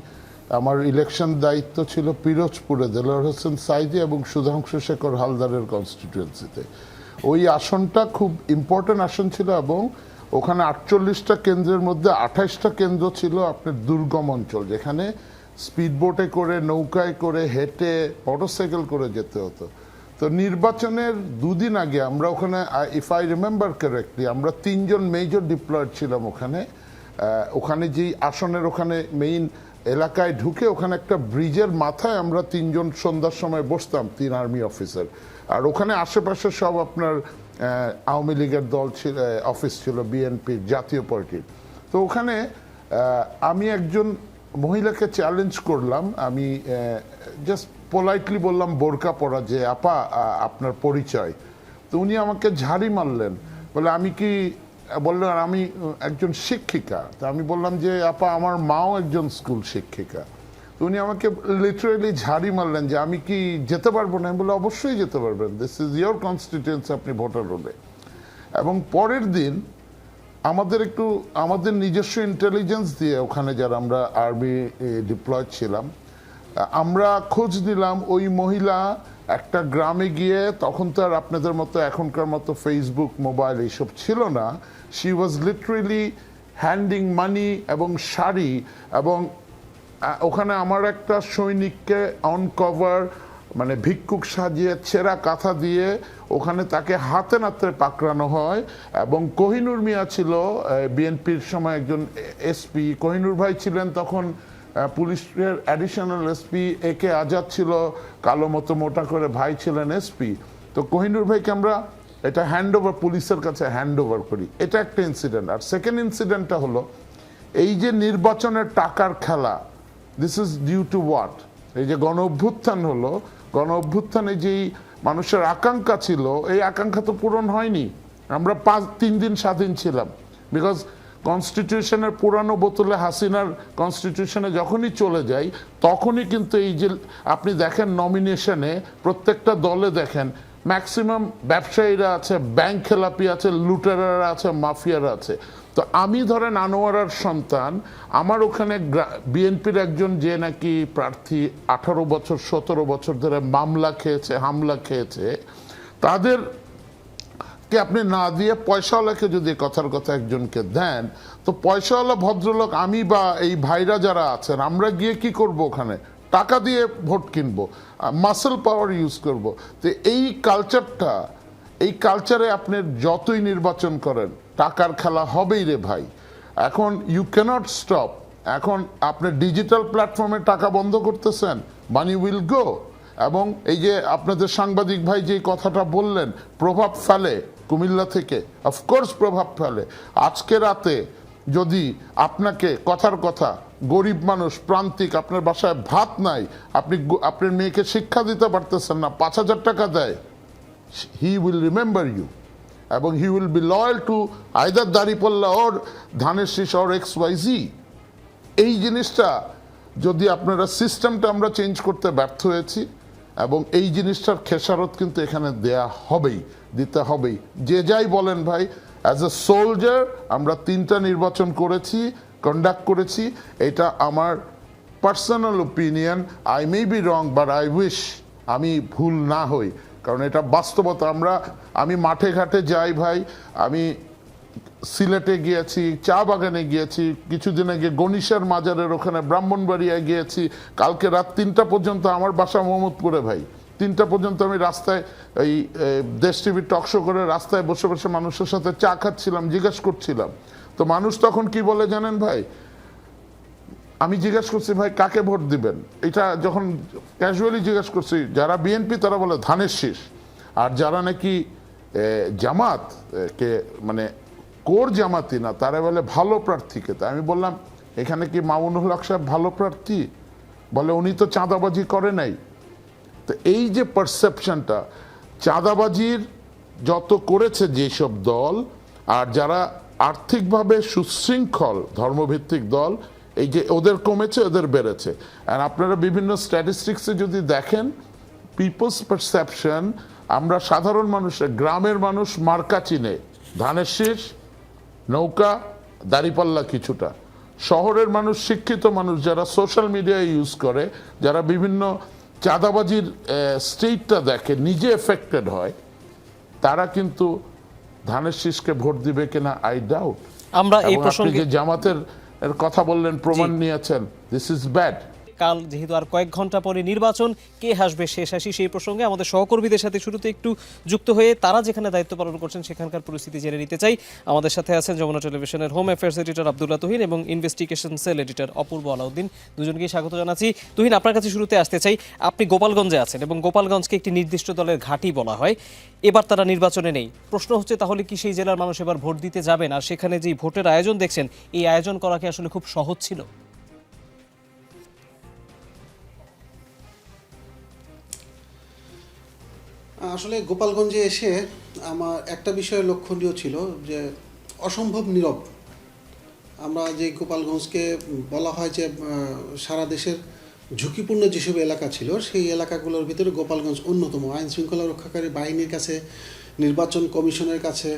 আমার ইলেকশন দায়িত্ব ছিল পিরোজপুরে দেলোয়ার হোসেন সাইদি এবং সুধাংশু শেখর হালদারের কনস্টিটিউয়েন্সিতে। ওই আসনটা খুব ইম্পর্টেন্ট আসন ছিল এবং ওখানে 48টা কেন্দ্রের মধ্যে 28টা কেন্দ্র ছিল আপনার দুর্গম অঞ্চল, যেখানে স্পিডবোটে করে, নৌকায় করে, হেঁটে, মোটরসাইকেল করে যেতে হতো। তো নির্বাচনের দুদিন আগে আমরা ওখানে, ইফ আই রিমেম্বার কারেক্টলি, আমরা 3 জন মেজর ডিপ্লয়েড ছিলাম ওখানে। ওখানে যেই আসনের ওখানে মেইন এলাকায় ঢুকে ওখানে একটা ব্রিজের মাথায় আমরা 3 জন সন্ধ্যার সময় বসতাম, 3 আর্মি অফিসার। আর ওখানে আশেপাশে সব আপনার আওয়ামী লীগের দল ছিল, অফিস ছিল বিএনপির, জাতীয় পার্টির। তো ওখানে আমি একজন মহিলাকে চ্যালেঞ্জ করলাম, আমি জাস্ট পোলাইটলি বললাম বোরকা পরা যে আপা আপনার পরিচয়। তো উনি আমাকে ঝাড়ি মারলেন, বলে আমি কি, বললেন আমি একজন শিক্ষিকা। তো আমি বললাম যে আপা আমার মাও একজন স্কুল শিক্ষিকা। তো উনি আমাকে লিটারেলি ঝাড়ি মারলেন যে আমি কি যেতে পারবো না। আমি বললাম অবশ্যই যেতে পারবেন, দিস ইজ ইয়োর কনস্টিটিউয়েন্সি, আপনি ভোটার হলে। এবং পরের দিন আমাদের নিজস্ব ইন্টেলিজেন্স দিয়ে ওখানে যারা আমরা আর্মি ডিপ্লয়েড ছিলাম, আমরা খোঁজ নিলাম ওই মহিলা একটা গ্রামে গিয়ে, তখন তো আর আপনাদের মতো এখনকার মতো ফেসবুক, মোবাইল এইসব ছিল না। শি ওয়াজ লিটারেলি হ্যান্ডিং মানি এবং শাড়ি, এবং ওখানে আমার একটা সৈনিককে অন কভার মানে ভিক্ষুক সাজিয়ে ছেঁড়া কাঁথা দিয়ে ওখানে তাকে হাতে নাতে পাকড়ানো হয়। এবং কোহিনুর মিয়া ছিল বিএনপির সময় একজন এসপি, কোহিনুর ভাই ছিলেন তখন পুলিশের অ্যাডিশনাল এসপি, একে আজাদ ছিল কালো মতো মোটা করে, ভাই ছিলেন এসপি। তো কোহিনুর ভাইকে আমরা এটা হ্যান্ড ওভার, পুলিশের কাছে হ্যান্ড ওভার করি। এটা একটা ইনসিডেন্ট। আর সেকেন্ড ইনসিডেন্টটা হলো এই যে নির্বাচনের টাকার খেলা, this is due to what? এই যে গণ অভ্যুত্থান হলো, গণ অভ্যুত্থানে যেই মানুষের আকাঙ্ক্ষা ছিল, এই আকাঙ্ক্ষা তো পূরণ হয়নি। আমরা 3 দিন স্বাধীন ছিলাম, বিকজ কনস্টিটিউশনের পুরানো বোতলে হাসিনার কনস্টিটিউশনে যখনই চলে যাই তখনই কিন্তু এই যে আপনি দেখেন নমিনেশনে প্রত্যেকটা দলে দেখেন ম্যাক্সিমাম ব্যবসায়ীরা আছে, ব্যাংক খেলাপি আছে, লুটেরারা আছে, মাফিয়ারা আছে। তো আমি ধরেন আনোয়ারার সন্তান, আমার ওখানে বিএনপির একজন যে নাকি প্রার্থী 18 বছর 17 বছর ধরে মামলা খেয়েছে, হামলা খেয়েছে, তাদের কে আপনি না দিয়ে পয়সাওয়ালাকে যদি কথার কথা একজনকে দেন, তো পয়সাওয়ালা ভদ্রলোক আমি বা এই ভাইরা যারা আছেন, আমরা গিয়ে কি করব? ওখানে টাকা দিয়ে ভোট কিনবো, মাসেল পাওয়ার ইউজ করব। তো এই কালচারটা, এই কালচারে আপনি যতই নির্বাচন করেন টাকার খেলা হবেই রে ভাই। এখন ইউ ক্যানট স্টপ। এখন আপনি ডিজিটাল প্ল্যাটফর্মে টাকা বন্ধ করতেছেন, মানি উইল গো। এবং এই যে আপনাদের সাংবাদিক ভাই যে কথাটা বললেন, প্রভাব ফেলে কুমিল্লা থেকে, অফকোর্স প্রভাব ফেলে। আজকে রাতে যদি আপনাকে কথার কথা, গরিব মানুষ, প্রান্তিক, আপনার বাসায় ভাত নাই, আপনার মেয়েকে শিক্ষা দিতে পারতেছেন না, 5,000 টাকা দেয়, হি উইল রিমেম্বার ইউ এবং he will be loyal to either দাঁড়িপাল্লা ওর ধানের শীষ ওর XYZ। এই জিনিসটা যদি আপনারা, সিস্টেমটা আমরা চেঞ্জ করতে ব্যর্থ হয়েছি এবং এই জিনিসটার খেসারত কিন্তু এখানে দেয়া হবেই, দিতে হবেই। যে যাই বলেন ভাই, অ্যাজ এ সোলজার আমরা 3টা নির্বাচন করেছি, কন্ডাক্ট করেছি। এটা আমার personal opinion, I may be wrong but I wish আমি ভুল না হই, কারণ এটা বাস্তবতা। আমি মাঠে ঘাটে যাই ভাই, আমি সিলেটে গিয়েছি, চা বাগানে গিয়েছি, কিছুদিন আগে গণিশার মাজারের ওখানে ব্রাহ্মণবাড়িয়ায় গিয়েছি। কালকে রাত 3টা পর্যন্ত আমার বাসা মোহাম্মদপুরে ভাই, 3টা পর্যন্ত আমি রাস্তায় এই দেশ টিভি টকশো করে রাস্তায় বসে বসে মানুষের সাথে চা খাচ্ছিলাম, জিজ্ঞেস করছিলাম। তো মানুষ তখন কি বলে জানেন ভাই, আমি জিজ্ঞেস করছি ভাই কাকে ভোট দিবেন, এটা যখন ক্যাজুয়ালি জিজ্ঞেস করছি, যারা বিএনপি তারা বলে ধানের শীষ, আর যারা নাকি জামাত কে মানে কোর জামাতি না তারা বলে ভালো প্রার্থীকে। তা আমি বললাম এখানে কি মামুনুল হক সাহেব ভালো প্রার্থী? বলে উনি তো চাঁদাবাজি করে নাই। তো এই যে পারসেপশনটা, চাঁদাবাজির যত করেছে যেসব দল, আর যারা আর্থিকভাবে সুশৃঙ্খল ধর্মভিত্তিক দল, এই যে ওদের কমেছে ওদের বেড়েছে। আর আপনারা বিভিন্ন স্ট্যাটিস্টিক্সে যদি দেখেন, পিপলস পারসেপশন, আমরা সাধারণ মানুষের, গ্রামের মানুষ মার্কা চিনে, ধানের শীষ, নৌকা, দাঁড়িপাল্লা কিছুটা। শহরের মানুষ, শিক্ষিত মানুষ যারা সোশ্যাল মিডিয়া ইউজ করে, যারা বিভিন্ন চাঁদাবাজির স্টেটটা দেখে, নিজে এফেক্টেড হয়, তারা কিন্তু ধানের শীষকে ভোট দিবে কিনা আই ডাউট। আমরা এই আপনি প্রসঙ্গে যে জামাতের কথা বললেন, প্রমাণ নিয়েছেন, দিস ইজ ব্যাড। কাল যেহেতু আর কয়েক ঘন্টা পরে নির্বাচন, কে হাসবে শেষ হাসি, সেই প্রসঙ্গে আমাদের সহকর্মীদের সাথে শুরুতে একটু যুক্ত হয়ে তারা যেখানে দায়িত্ব পালন করছেন সেখানকার পরিস্থিতি জেনে নিতে চাই। আমাদের সাথে আছেন যমুনা টেলিভিশনের home affairs editor Abdullah Tuhin এবং ইনভেস্টিগেশন সেল এডিটর অপূর্ব আলাউদ্দিন। দুজনকেই স্বাগত জানাচ্ছি। তুহিন, আপনার কাছে শুরুতে আসতে চাই, আপনি গোপালগঞ্জে আছেন এবং গোপালগঞ্জকে একটি নির্দিষ্ট দলের ঘাঁটি বলা হয়, এবার তারা নির্বাচনে নেই। প্রশ্ন হচ্ছে তাহলে কি সেই জেলার মানুষ এবার ভোট দিতে যাবেন? আর সেখানে যেই ভোটের আয়োজন দেখছেন, এই আয়োজন করা কি আসলে খুব সহজ ছিল? আসলে গোপালগঞ্জে এসে আমার একটা বিষয় লক্ষণীয় ছিল যে অসম্ভব নীরব। আমরা যে গোপালগঞ্জকে বলা হয় যে সারা দেশের ঝুঁকিপূর্ণ যেসব এলাকা ছিল, সেই এলাকাগুলোর ভিতরে গোপালগঞ্জ অন্যতম। আইন শৃঙ্খলা রক্ষাকারী বাহিনীর কাছে, নির্বাচন কমিশনের কাছে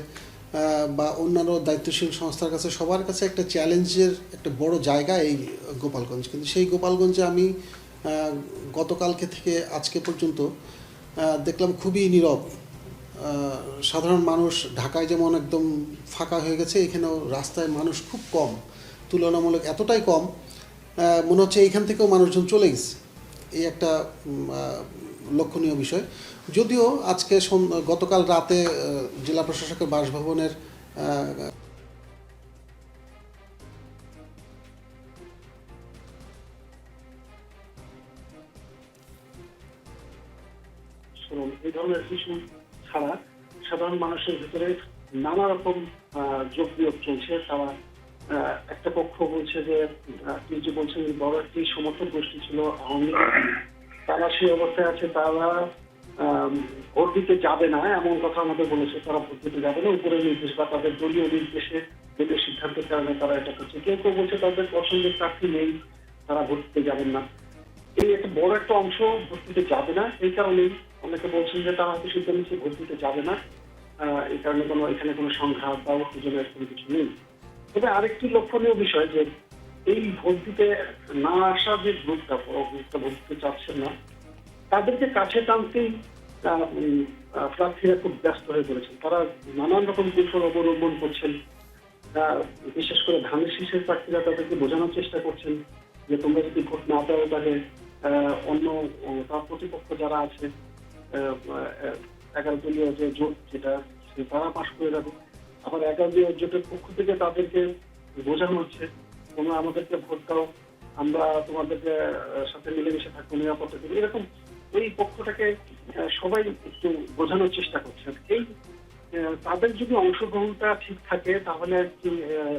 বা অন্যান্য দায়িত্বশীল সংস্থার কাছে, সবার কাছে একটা চ্যালেঞ্জের একটা বড় জায়গা এই গোপালগঞ্জ। কিন্তু সেই গোপালগঞ্জে আমি গতকালকে থেকে আজকে পর্যন্ত দেখলাম খুবই নীরব। সাধারণ মানুষ, ঢাকায় যেমন একদম ফাঁকা হয়ে গেছে, এখানেও রাস্তায় মানুষ খুব কম, তুলনামূলক এতটাই কম মনে হচ্ছে এইখান থেকেও মানুষজন চলে গেছে। এই একটা লক্ষণীয় বিষয়। যদিও আজকে গতকাল রাতে জেলা প্রশাসকের বাসভবনের এই ধরনের ইস্যু ছাড়া সাধারণ মানুষের ভিতরে নানা রকম যোগ বিয়োগ চলছে। তারা একটা পক্ষ বলছে যে, আপনি যে বলছেন বড় একটি সমর্থক গোষ্ঠী ছিল আওয়ামী লীগ, তারা সেই অবস্থায় আছে, তারা ভোট দিতে যাবে না এমন কথা আমাদের বলেছে। তারা ভোট দিতে যাবে না, উপরের নির্দেশ বা তাদের দলীয় নির্দেশে, দলীয় সিদ্ধান্তের কারণে তারা এটা করছে। কেউ কেউ বলছে তাদের পছন্দের প্রার্থী নেই, তারা ভোট দিতে যাবেন না। এই একটা বড় একটা অংশ ভোট দিতে যাবে না। এই কারণেই অনেকে বলছেন যে তারা হয়তো সিদ্ধান্ত নিচ্ছে ভোট দিতে যাবে না, এই কারণে এখানে কোনো সংঘাত বা উত্তেজনার কোনো কিছু নেই। তবে আরেকটি লক্ষণীয় বিষয় যে এই ভোট দিতে না আসা যে গ্রুপটা ভোট দিতে চাচ্ছেন না, তাদেরকে কাছে টানতেই প্রার্থীরা খুব ব্যস্ত হয়ে পড়েছেন। তারা নানান রকম কৌশল অবলম্বন করছেন। বিশেষ করে ধানের শীষের প্রার্থীরা তাদেরকে বোঝানোর চেষ্টা করছেন যে তোমরা যদি ভোট না দাও তাহলে অন্য তার প্রতিপক্ষ যারা আছে 11 দলীয় যে জোট যেটা, তারা পাশ করে যাবে। আবার 11 দলীয় জোটের পক্ষ থেকে তাদেরকে বোঝানো হচ্ছে তোমরা আমাদেরকে ভোট দাও, আমরা তোমাদেরকে সাথে মিলেমিশে থাকবো, নিরাপত্তা দেবো। এরকম এই পক্ষটাকে সবাই একটু বোঝানোর চেষ্টা করছেন। এই তাদের যদি অংশগ্রহণটা ঠিক থাকে তাহলে একটি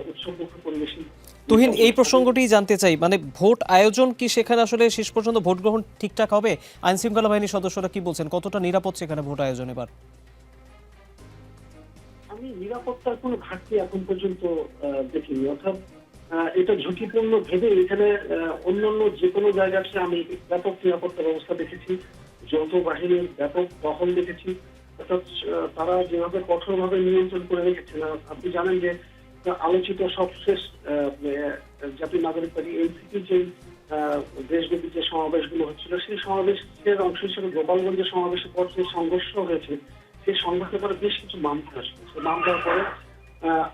উৎসবমুখর পরিবেশই। তুহিন, এই প্রসঙ্গটি জানতে চাই, মানে ভোট আয়োজন কি সেখানে আসলে শেষ পর্যন্ত ভোট গ্রহণ ঠিকঠাক হবে? আইন শৃঙ্খলা বাহিনীর সদস্যরা কি বলছেন, কতটা নিরাপদ সেখানে ভোট আয়োজন এবার? আমি নিরাপত্তার কোনো ঘাটতি এখন পর্যন্ত দেখিনি। অর্থাৎ এটা ঝুঁকিপূর্ণ ভেবে এখানে অন্যান্য যে কোনো জায়গাতে আমি ব্যাপক নিরাপত্তা ব্যবস্থা দেখেছি, যৌথ বাহিনীর ব্যাপক টহল দেখেছি। অর্থাৎ তারা যেভাবে কঠোরভাবে নিয়ন্ত্রণ করে রেখেছেন। আপনি জানেন যে আলোচিত সবশেষ জাতীয় নাগরিক পার্টি এনসিপি যে দেশব্যাপী যে সমাবেশগুলো হচ্ছিল, সেই সমাবেশের অংশ হিসেবে গোপালগঞ্জের সমাবেশের পর যে সংঘর্ষ হয়েছে, সেই সংঘর্ষের পরে বেশ কিছু মামলা আসবে। সেই মামলার পরে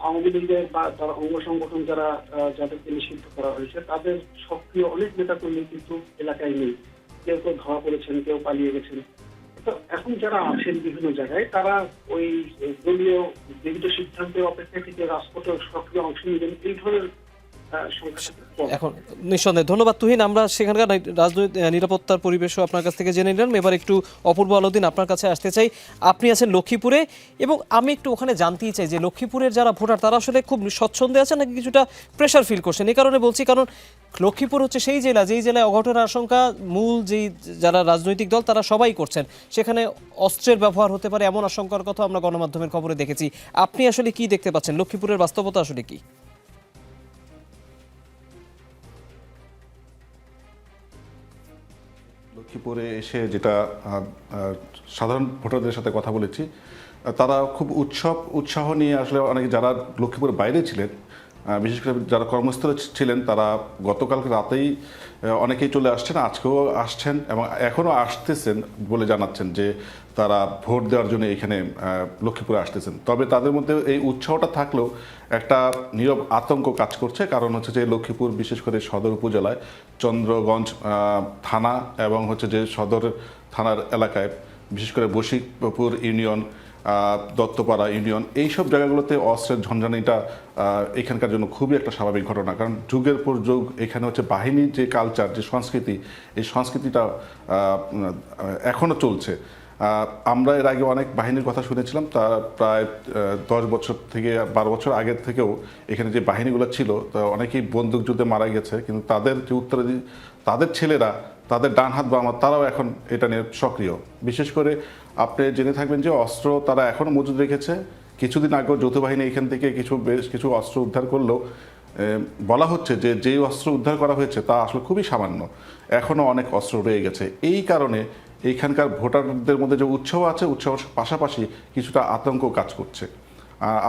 আওয়ামী লীগের বা তার অঙ্গ সংগঠন যারা যাদেরকে নিষিদ্ধ করা হয়েছে, তাদের সক্রিয় অনেক নেতাকর্মী কিন্তু এলাকায় নেই। কেউ কেউ ধরা পড়েছেন, কেউ পালিয়ে গেছেন। তো এখন যারা আছেন বিভিন্ন জায়গায়, তারা ওই দলীয় বিভিন্ন সিদ্ধান্তের অপেক্ষায় থেকে রাজপথে সক্রিয় অংশ নেবেন, এই ধরনের সংখ্যা কম। এখন নিঃসন্দেহে ধন্যবাদ তুহিন। আমরা সেখানকার রাজনৈতিক নিরাপত্তার পরিবেশও আপনার কাছ থেকে জেনে নিলাম। এবার একটু অপূর্ব আলোদিন আপনার কাছে আসতে চাই। আপনি আছেন লক্ষ্মীপুরে, এবং আমি একটু ওখানে জানতেই চাই যে লক্ষ্মীপুরের যারা ভোটার তারা আসলে খুব স্বচ্ছন্দে আছেন নাকি কিছুটা প্রেশার ফিল করছেন? এই কারণে বলছি, কারণ লক্ষ্মীপুর হচ্ছে সেই জেলা যেই জেলায় অঘটনের আশঙ্কা মূল যেই যারা রাজনৈতিক দল তারা সবাই করছেন। সেখানে অস্ত্রের ব্যবহার হতে পারে এমন আশঙ্কার কথা আমরা গণমাধ্যমের খবরে দেখেছি। আপনি আসলে কি দেখতে পাচ্ছেন? লক্ষ্মীপুরের বাস্তবতা আসলে কি? লক্ষ্মীপুরে এসে যেটা সাধারণ ভোটারদের সাথে কথা বলেছি, তারা খুব উৎসাহ নিয়ে আসলে অনেকে যারা লক্ষ্মীপুরের বাইরে ছিলেন, বিশেষ করে যারা কর্মস্থলে ছিলেন, তারা গতকালকে রাতেই অনেকেই চলে আসছেন, আজকেও আসছেন এবং এখনও আসতেছেন বলে জানাচ্ছেন যে তারা ভোট দেওয়ার জন্য এখানে লক্ষ্মীপুরে আসতেছেন। তবে তাদের মধ্যে এই উৎসাহটা থাকলেও একটা নীরব আতঙ্ক কাজ করছে, কারণ হচ্ছে যে লক্ষ্মীপুর বিশেষ করে সদর উপজেলায় চন্দ্রগঞ্জ থানা এবং হচ্ছে যে সদর থানার এলাকায় বিশেষ করে বশিকপুর ইউনিয়ন, দত্তপাড়া ইউনিয়ন, এইসব জায়গাগুলোতে অস্ত্রের ঝঞ্ঝানিটা এখানকার জন্য খুবই একটা স্বাভাবিক ঘটনা। কারণ যুগের পর যুগ এখানে হচ্ছে বাহিনীর যে কালচার, যে সংস্কৃতি, এই সংস্কৃতিটা এখনও চলছে। আমরা এর আগে অনেক বাহিনীর কথা শুনেছিলাম, তা প্রায় 10 বছর থেকে 12 বছর আগের থেকেও এখানে যে বাহিনীগুলো ছিল তা অনেকেই বন্দুকযুদ্ধে মারা গেছে, কিন্তু তাদের যে উত্তরাধিকারী, তাদের ছেলেরা, তাদের ডান হাত বা আমার, তারাও এখন এটা নিয়ে সক্রিয়। বিশেষ করে আপনি জেনে থাকবেন যে অস্ত্র তারা এখনও মজুদ রেখেছে। কিছুদিন আগেও যৌথ বাহিনী এখান থেকে বেশ কিছু অস্ত্র উদ্ধার করলেও বলা হচ্ছে যে যেই অস্ত্র উদ্ধার করা হয়েছে তা আসলে খুবই সামান্য, এখনও অনেক অস্ত্র রয়ে গেছে। এই কারণে এইখানকার ভোটারদের মধ্যে যে উৎসাহ আছে, উৎসাহের পাশাপাশি কিছুটা আতঙ্ক কাজ করছে।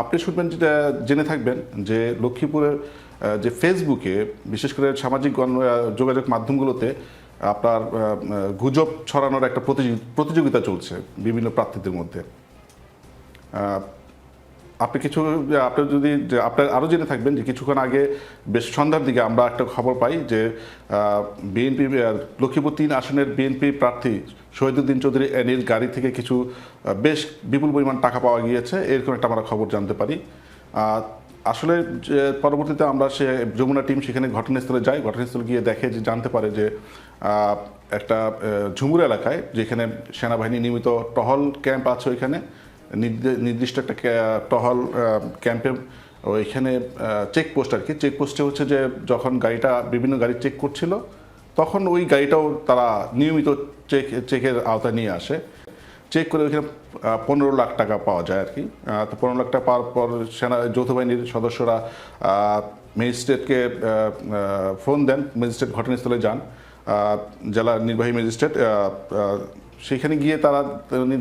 আপনি শুনবেন, যেটা জেনে থাকবেন যে লক্ষ্মীপুরের যে ফেসবুকে বিশেষ করে সামাজিক যোগাযোগ মাধ্যমগুলোতে আপনার গুজব ছড়ানোর একটা প্রতিযোগিতা চলছে বিভিন্ন প্রার্থীদের মধ্যে। আপনি যদি আপনার আরও জেনে থাকবেন যে কিছুক্ষণ আগে বেশ সন্ধ্যার দিকে আমরা একটা খবর পাই যে বিএনপি লক্ষ্মীপুর 3 আসনের বিএনপি প্রার্থী শহীদুদ্দিন চৌধুরী এনির গাড়ি থেকে কিছু বেশ বিপুল পরিমাণ টাকা পাওয়া গিয়েছে, এরকম একটা আমরা খবর জানতে পারি। আসলে পরবর্তীতে আমরা যমুনা টিম সেখানে ঘটনাস্থলে যায়, ঘটনাস্থলে গিয়ে দেখে যে জানতে পারে যে একটা ঝুমুর এলাকায়, যেখানে সেনাবাহিনী নিয়মিত টহল ক্যাম্প আছে, ওইখানে নির্দিষ্ট একটা টহল ক্যাম্পে ওইখানে চেকপোস্ট আর কি, চেকপোস্টে হচ্ছে যে যখন গাড়িটা বিভিন্ন গাড়ি চেক করছিল তখন ওই গাড়িটাও তারা নিয়মিত চেকের আওতায় নিয়ে আসে। চেক করে ওইখানে 15 লাখ টাকা পাওয়া যায় আর কি। তো 15 লাখ টাকা পাওয়ার পর যৌথ বাহিনীর সদস্যরা ম্যাজিস্ট্রেটকে ফোন দেন, ম্যাজিস্ট্রেট ঘটনাস্থলে যান, জেলা নির্বাহী ম্যাজিস্ট্রেট। সেখানে গিয়ে তারা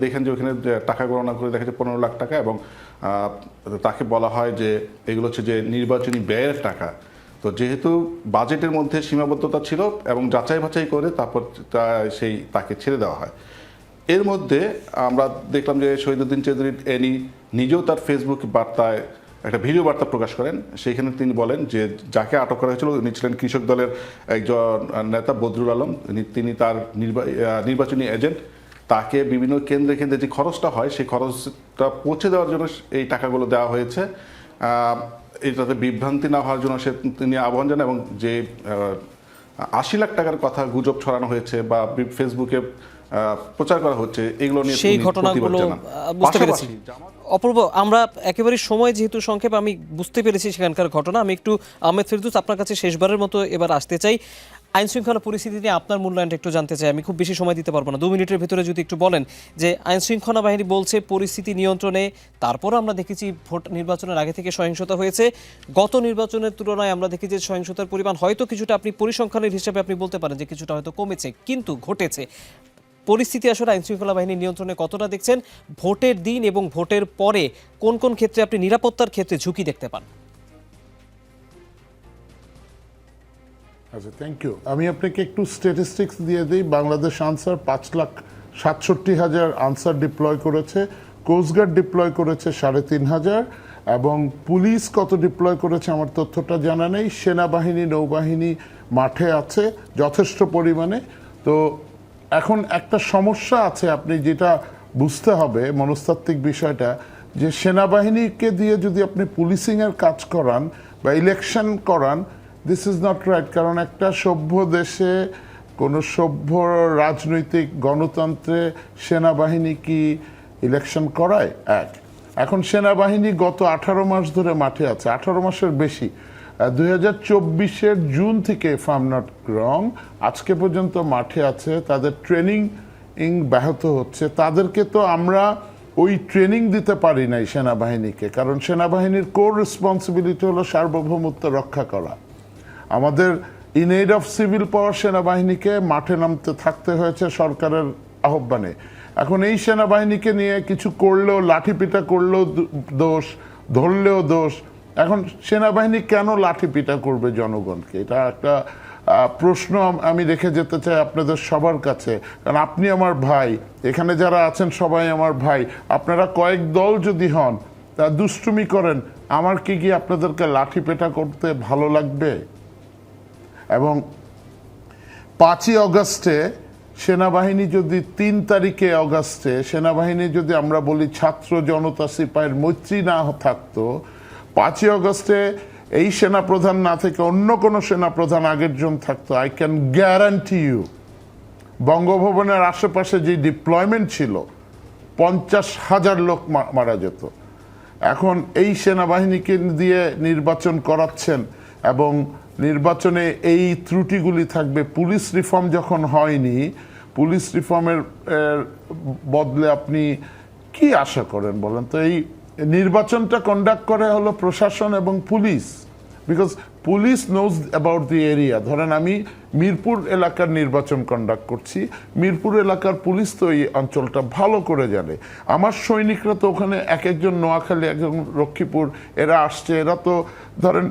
দেখেন যে ওখানে টাকা গণনা করে দেখা যায় 15 লাখ টাকা, এবং তাকে বলা হয় যে এগুলো হচ্ছে যে নির্বাচনী ব্যয়ের টাকা। তো যেহেতু বাজেটের মধ্যে সীমাবদ্ধতা ছিল এবং যাচাই বাছাই করে তারপর তাকে ছেড়ে দেওয়া হয়। এর মধ্যে আমরা দেখলাম যে শহীদুদ্দিন চৌধুরী এনি নিজেও তার ফেসবুক বার্তায় একটা ভিডিও বার্তা প্রকাশ করেন। সেইখানে তিনি বলেন যে যাকে আটক করা হয়েছিল উনি ছিলেন কৃষক দলের একজন নেতা বদরুল আলম, তিনি তার নির্বাচনী এজেন্ট। তাকে বিভিন্ন কেন্দ্রে কেন্দ্রে যে খরচটা হয় সেই খরচটা পৌঁছে দেওয়ার জন্য এই টাকাগুলো দেওয়া হয়েছে। এটাতে বিভ্রান্তি না হওয়ার জন্য তিনি আহ্বান জানান, এবং যে 80 লাখ টাকার কথা গুজব ছড়ানো হয়েছে বা ফেসবুকে প্রচার করা হচ্ছে, এগুলো নিয়ে সেই ঘটনাগুলো বুঝতে পেরেছি। অপূর্ব, আমরা একেবারে সময় যেহেতু সংক্ষেপ, আমি বুঝতে পেরেছি সেখানকার ঘটনা। আমি একটু আহমেদ ফেরদৌস আপনার কাছে শেষবারের মতো এবার আসতে চাই। আইন শৃঙ্খলা পরিস্থিতি নিয়ে আপনার মূল্যায়নটা একটু জানতে চাই। আমি খুব বেশি সময় দিতে পারবো না, 2 মিনিটের ভিতরে যদি একটু বলেন যে আইন শৃঙ্খলা বাহিনী বলছে পরিস্থিতি নিয়ন্ত্রণে, তারপরও আমরা দেখেছি ভোট নির্বাচনের আগে থেকে সহিংসতা হয়েছে। গত নির্বাচনের তুলনায় আমরা দেখি যে সহিংসতার পরিমাণ হয়তো কিছুটা, আপনি পরিসংখ্যানের হিসেবে আপনি বলতে পারেন যে কিছুটা হয়তো কমেছে, কিন্তু ঘটেছে। পরিস্থিতি আসলে আইন শৃঙ্খলা বাহিনীর নিয়ন্ত্রণে কতটা দেখছেন? ভোটের দিন এবং ভোটের পরে কোন কোন ক্ষেত্রে আপনি নিরাপত্তার ক্ষেত্রে ঝুঁকি দেখতে পান? আচ্ছা, থ্যাংক ইউ। আমি আপনাকে একটু স্ট্যাটিস্টিক্স দিয়ে দিই। বাংলাদেশ আনসার 5,67,000 আনসার ডিপ্লয় করেছে, কোস্টগার্ড ডিপ্লয় করেছে 3,500, এবং পুলিশ কত ডিপ্লয় করেছে আমার তথ্যটা জানা নেই। সেনাবাহিনী, নৌবাহিনী মাঠে আছে যথেষ্ট পরিমাণে। তো এখন একটা সমস্যা আছে, আপনি যেটা বুঝতে হবে মনস্তাত্ত্বিক বিষয়টা, যে সেনাবাহিনীকে দিয়ে যদি আপনি পুলিশিংয়ের কাজ করান বা ইলেকশন করান, দিস ইজ নট রাইট। কারণ একটা সভ্য দেশে, কোনো সভ্য রাজনৈতিক গণতন্ত্রে সেনাবাহিনী কি ইলেকশন করায়? এখন সেনাবাহিনী গত 18 মাস ধরে মাঠে আছে, 18 মাসের বেশি, 2024 জুন থেকে, if I am not wrong, আজকে পর্যন্ত মাঠে আছে। তাদের ট্রেনিং ব্যাহত হচ্ছে। তাদেরকে তো আমরা ওই ট্রেনিং দিতে পারি নাই সেনাবাহিনীকে, কারণ সেনাবাহিনীর কোর রেসপন্সিবিলিটি হলো সার্বভৌমত্ব রক্ষা করা। আমাদের ইন এইড অফ সিভিল পাওয়ার সেনাবাহিনীকে মাঠে নামতে থাকতে হয়েছে সরকারের আহ্বানে। এখন এই সেনাবাহিনীকে নিয়ে কিছু করলেও, লাঠিপিটা করলেও দোষ, ধরলেও দোষ। এখন সেনাবাহিনী কেন লাঠিপিটা করবে জনগণকে? এটা একটা প্রশ্ন আমি রেখে যেতে চাই আপনাদের সবার কাছে, কারণ আপনি আমার ভাই, এখানে যারা আছেন সবাই আমার ভাই। আপনারা কয়েক দল যদি হন, তা দুষ্টুমি করেন, আমার কি আপনাদেরকে লাঠিপেটা করতে ভালো লাগবে? এবং 5ই অগস্টে সেনাবাহিনী যদি 3 তারিখে অগস্টে সেনাবাহিনী যদি আমরা বলি ছাত্র জনতা সিপাহীর মৈত্রী না থাকতো, 5ই অগস্টে এই সেনাপ্রধান না থেকে অন্য কোনো সেনাপ্রধান আগের জন থাকতো, আই ক্যান গ্যারান্টি ইউ বঙ্গভবনের আশেপাশে যে ডিপ্লয়মেন্ট ছিল 50,000 লোক মারা যেত। এখন এই সেনাবাহিনীকে দিয়ে নির্বাচন করাচ্ছেন এবং নির্বাচনে এই ত্রুটিগুলি থাকবে। পুলিশ রিফর্ম যখন হয়নি, পুলিশ রিফর্মের বদলে আপনি কি আশা করেন বলেন তো? এই নির্বাচনটা কন্ডাক্ট করে হলো প্রশাসন এবং police, because police nose about the area. ধরেন আমি মিরপুর এলাকার নির্বাচন কন্ডাক্ট করছি, মিরপুর এলাকার পুলিশ তো এই অঞ্চলটা ভালো করে জানে। আমার সৈনিকরা তো ওখানে এক একজন নোয়াখালী, একজন লক্ষ্মীপুর, এরা আসছে, এরা তো ধরেন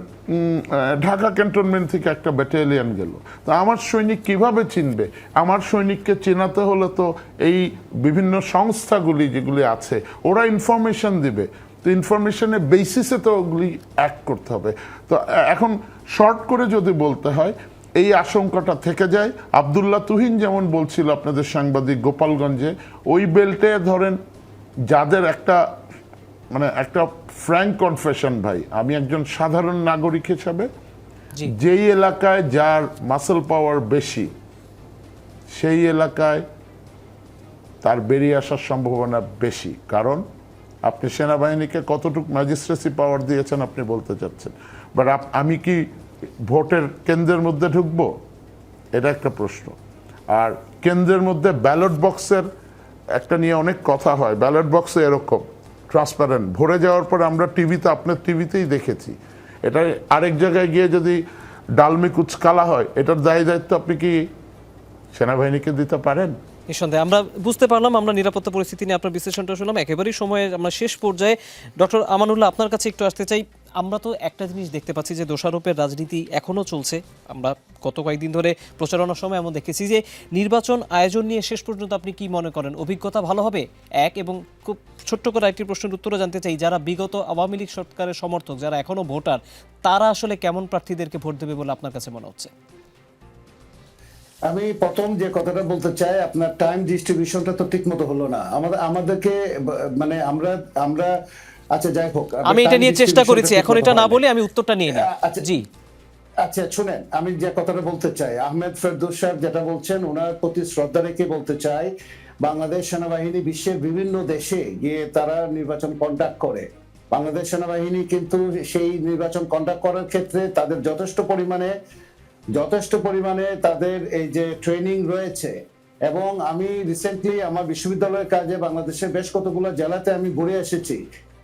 ঢাকা ক্যান্টনমেন্ট থেকে একটা ব্যাটালিয়ন গেল, তো আমার সৈনিক কিভাবে চিনবে? আমার সৈনিককে চেনাতে হলে তো এই বিভিন্ন সংস্থাগুলি যেগুলি আছে ওরা ইনফরমেশন দিবে, তো ইনফরমেশনের বেসিসে তো ওগুলি অ্যাক্ট করতে হবে। তো এখন শর্ট করে যদি বলতে হয়, এই আশঙ্কাটা থেকে যায়। আবদুল্লাহ তুহিন যেমন বলছিল আপনাদের সাংবাদিক গোপালগঞ্জে, ওই বেল্টে ধরেন যাদের একটা একটা ফ্র্যাঙ্ক কনফেশন, ভাই আমি একজন সাধারণ নাগরিক হিসাবে, যেই এলাকায় যার মাসল পাওয়ার বেশি সেই এলাকায় তার বেরিয়ে আসার সম্ভাবনা বেশি। কারণ আপনি সেনাবাহিনীকে কতটুকু ম্যাজিস্ট্রেসি পাওয়ার দিয়েছেন আপনি বলতে চাচ্ছেন, বাট আমি কি ভোটের কেন্দ্রের মধ্যে ঢুকবো? এটা একটা প্রশ্ন। আর কেন্দ্রের মধ্যে ব্যালট বক্সের একটা নিয়ে অনেক কথা হয়। ব্যালট বক্সে এরকম ট্রান্সপারেন্ট ভরে যাওয়ার পরে আমরা টিভিতে, আপনার টিভিতেই দেখেছি, এটা আরেক জায়গায় গিয়ে যদি ডালমি কুচকালা হয়, এটার দায়িত্ব আপনি কি সেনাবাহিনীকে দিতে পারেন? নিঃসন্দেহে আমরা বুঝতে পারলাম, আমরা নিরাপত্তা পরিস্থিতি নিয়ে আপনার বিশ্লেষণটা শুনলাম। একেবারেই সময়ে আমরা শেষ পর্যায়ে ডক্টর আমানুল্লাহ আপনার কাছে একটু আসতে চাই। আমরা তো একটা জিনিস দেখতে পাচ্ছি যে দোষারোপের রাজনীতি এখনও চলছে। আমরা গত কয়েকদিন ধরে প্রচারণার সময় এমন দেখেছি যে নির্বাচন আয়োজন নিয়ে শেষ পর্যন্ত আপনি কি মনে করেন, অভিজ্ঞতা ভালো হবে? এবং খুব ছোট্ট করে একটি প্রশ্নের উত্তরও জানতে চাই, যারা বিগত আওয়ামী লীগ সরকারের সমর্থক, যারা এখনও ভোটার, তারা আসলে কেমন প্রার্থীদেরকে ভোট দেবে বলে আপনার কাছে মনে হচ্ছে? আমি প্রথম যে কথাটা বলতে চাই, আপনার টাইম ডিস্ট্রিবিউশনটা তো ঠিক মতো হলো না। আমাদেরকে আমরা আচ্ছা যাই হোক, আমি এটা নিয়ে চেষ্টা করেছি, এখন এটা না বলে আমি উত্তরটা নিয়ে নিই। জি আচ্ছা শুনেন, আমি যে কথাটা বলতে চাই, আহমেদ ফেরদৌস সাহেব যেটা বলছেন, ওনার প্রতি শ্রদ্ধা রেখে বলতে চাই, বাংলাদেশ সেনাবাহিনী বিশ্বের বিভিন্ন দেশে গিয়ে তারা নির্বাচন কন্ডাক্ট করে। বাংলাদেশ সেনাবাহিনী কিন্তু সেই নির্বাচন কন্ডাক্ট করার ক্ষেত্রে তাদের যথেষ্ট পরিমাণে তাদের এই যে ট্রেনিং রয়েছে। এবং আমি রিসেন্টলি আমার বিশ্ববিদ্যালয়ের কাজে বাংলাদেশের বেশ কতগুলো জেলাতে আমি ঘুরে এসেছি,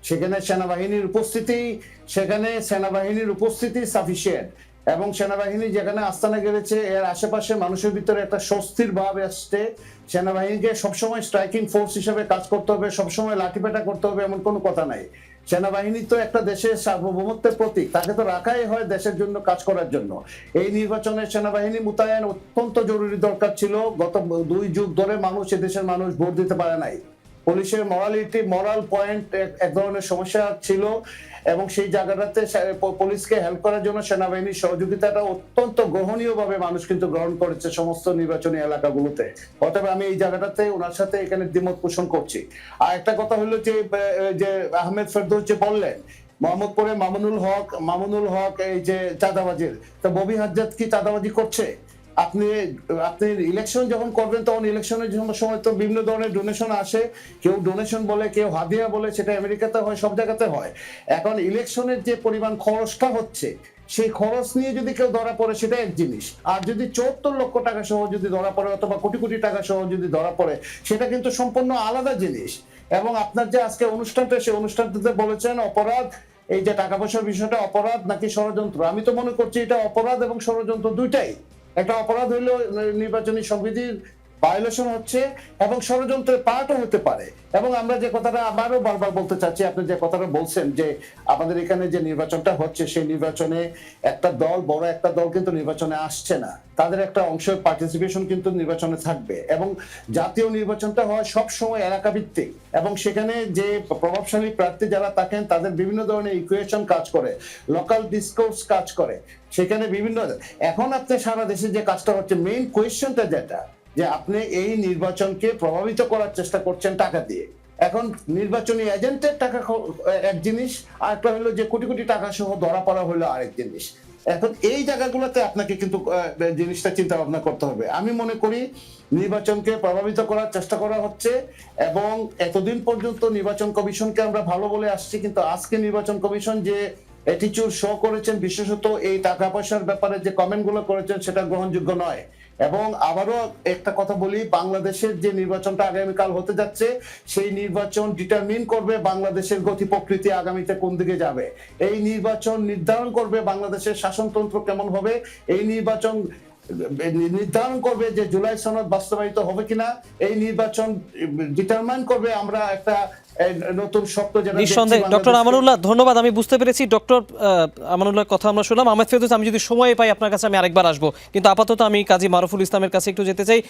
সেখানে সেনাবাহিনীর উপস্থিতি সাফিসিয়েন্ট, এবং সেনাবাহিনী যেখানে আস্তানা গেড়েছে এর আশেপাশে মানুষের ভিতরে একটা স্বস্তির ভাব আসছে। সেনাবাহিনীকে সবসময় স্ট্রাইকিং ফোর্স হিসেবে কাজ করতে হবে, সবসময় লাঠিপেটা করতে হবে এমন কোনো কথা নাই। সেনাবাহিনী তো একটা দেশের সার্বভৌমত্বের প্রতীক, তাকে তো রাখাই হয় দেশের জন্য কাজ করার জন্য। এই নির্বাচনে সেনাবাহিনী মোতায়েন অত্যন্ত জরুরি দরকার ছিল। গত 2 যুগ ধরে মানুষ, এদেশের মানুষ ভোট দিতে পারে নাই। পুলিশের মোরাল পয়েন্ট এক ধরনের সমস্যা ছিল, এবং সেই জায়গাটাতে পুলিশকে হেল্প করার জন্য সেনাবাহিনীর সহযোগিতাটা অত্যন্ত গ্রহণীয়ভাবে মানুষ কিন্তু গ্রহণ করেছে সমস্ত নির্বাচনী এলাকাগুলোতে। অতএব আমি এই জায়গাটাতে ওনার সাথে এখানে দ্বিমত পোষণ করছি। আর একটা কথা হলো যে আহমেদ ফেরদৌস যে বললেন মোহাম্মদপুরে মামুনুল হক এই যে চাঁদাবাজির, তো ববি হাজ্জাদ কি চাঁদাবাজি করছে? আপনি ইলেকশন যখন করবেন তখন ইলেকশনের সময় তো বিভিন্ন ধরনের ডোনেশন আসে, কেউ ডোনেশন বলে, কেউ হাদিয়া বলে, সেটা আমেরিকাতে হয়, সব জায়গাতে হয়। এখন ইলেকশনের যে পরিমাণ খরচটা হচ্ছে, সেই খরচ নিয়ে যদি কেউ ধরা পড়ে সেটা এক জিনিস, আর যদি 74 লক্ষ টাকা সহ যদি ধরা পড়ে অথবা কোটি কোটি টাকা সহ যদি ধরা পড়ে, সেটা কিন্তু সম্পূর্ণ আলাদা জিনিস। এবং আপনার যে আজকে অনুষ্ঠানটা, সেই অনুষ্ঠানটাতে বলেছেন অপরাধ, এই যে টাকা পয়সার বিষয়টা অপরাধ নাকি ষড়যন্ত্র, আমি তো মনে করছি এটা অপরাধ এবং ষড়যন্ত্র দুইটাই। একটা অপরাধ হইলো নির্বাচনী সংবিধির ভায়োলেশন হচ্ছে, এবং ষড়যন্ত্রের পার্টও হতে পারে। এবং আমরা যে কথাটা আবারও বারবার বলতে চাচ্ছি, আপনি যে কথাটা বলছেন যে আমাদের এখানে যে নির্বাচনটা হচ্ছে, সেই নির্বাচনে একটা দল, বড় একটা দল কিন্তু নির্বাচনে আসছে না, তাদের একটা অংশের পার্টিসিপেশন কিন্তু নির্বাচনে থাকবে। এবং জাতীয় নির্বাচনটা হয় সব সময় এলাকা ভিত্তিক, এবং সেখানে যে প্রভাবশালী প্রার্থী যারা থাকেন তাদের বিভিন্ন ধরনের ইকুয়েশন কাজ করে, লোকাল ডিসকোর্স কাজ করে, সেখানে বিভিন্ন। এখন আপনি সারা দেশে যে কাজটা হচ্ছে, মেইন কোয়েশ্চনটা যেটা, যে আপনি এই নির্বাচনকে প্রভাবিত করার চেষ্টা করছেন টাকা দিয়ে। এখন নির্বাচনী এজেন্টের টাকা এক জিনিস, আর একটা হলো যে কোটি কোটি টাকা সহ ধরা পড়া হলো আরেক জিনিস। এখন এই জায়গাগুলোতে আপনাকে কিন্তু জিনিসটা চিন্তা ভাবনা করতে হবে। আমি মনে করি নির্বাচনকে প্রভাবিত করার চেষ্টা করা হচ্ছে, এবং এতদিন পর্যন্ত নির্বাচন কমিশনকে আমরা ভালো বলে আসছি, কিন্তু আজকে নির্বাচন কমিশন যে অ্যাটিটিউড শো করেছেন, বিশেষত এই টাকা পয়সার ব্যাপারে যে কমেন্ট গুলো করেছেন, সেটা গ্রহণযোগ্য নয়। এবং আবারও একটা কথা বলি, বাংলাদেশের যে নির্বাচনটা আগামীকাল হতে যাচ্ছে, সেই নির্বাচন ডিটারমিন করবে বাংলাদেশের গতি প্রকৃতি আগামীতে কোন দিকে যাবে। এই নির্বাচন নির্ধারণ করবে বাংলাদেশের শাসনতন্ত্র কেমন হবে। এই নির্বাচন নির্ধারণ করবে যে জুলাই সনদ বাস্তবায়িত হবে কিনা। এই নির্বাচন ডিটারমাইন করবে আমরা একটা নতুন শব্দ যেটা নিঃসন্দেহে। ডক্টর আমানুল্লাহ, ধন্যবাদ। আমি বুঝতে পেরেছি ডক্টর আমানুল্লাহর কথা আমরা শুনলাম। আহমেদ ফেরদৌস, আমি যদি সময় পাই আপনার কাছে আমি আরেকবার আসবো, কিন্তু আপাতত আমি কাজী মারুফুল ইসলামের কাছে একটু যেতে চাই।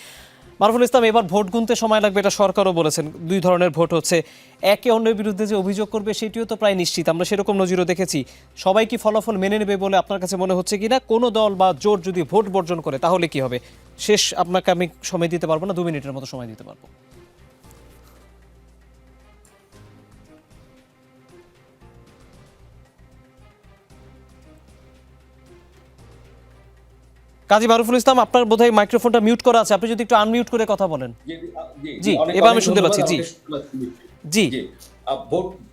মারুফুল ইসলাম, এবার ভোট গুনতে সময় লাগবে, এটা সরকারও বলেছেন। 2 ধরনের ভোট হচ্ছে, একে অন্যের বিরুদ্ধে যে অভিযোগ করবে সেটিও তো প্রায় নিশ্চিত, আমরা সেরকম নজিরও দেখেছি। সবাই কি ফলাফল মেনে নেবে বলে আপনার কাছে মনে হচ্ছে কিনা? কোনো দল বা জোট যদি ভোট বর্জন করে তাহলে কি হবে? শেষ, আপনাকে আমি সময় দিতে পারবো না, 2 মিনিটের মতো সময় দিতে পারবো। কাজী মারুফুল ইসলাম, আপনার বোধহয় মাইক্রোফোনটা মিউট করা আছে, আপনি যদি একটু আনমিউট করে কথা বলেন। জি, এবার আমি শুনতে পাচ্ছি। জি জি জি।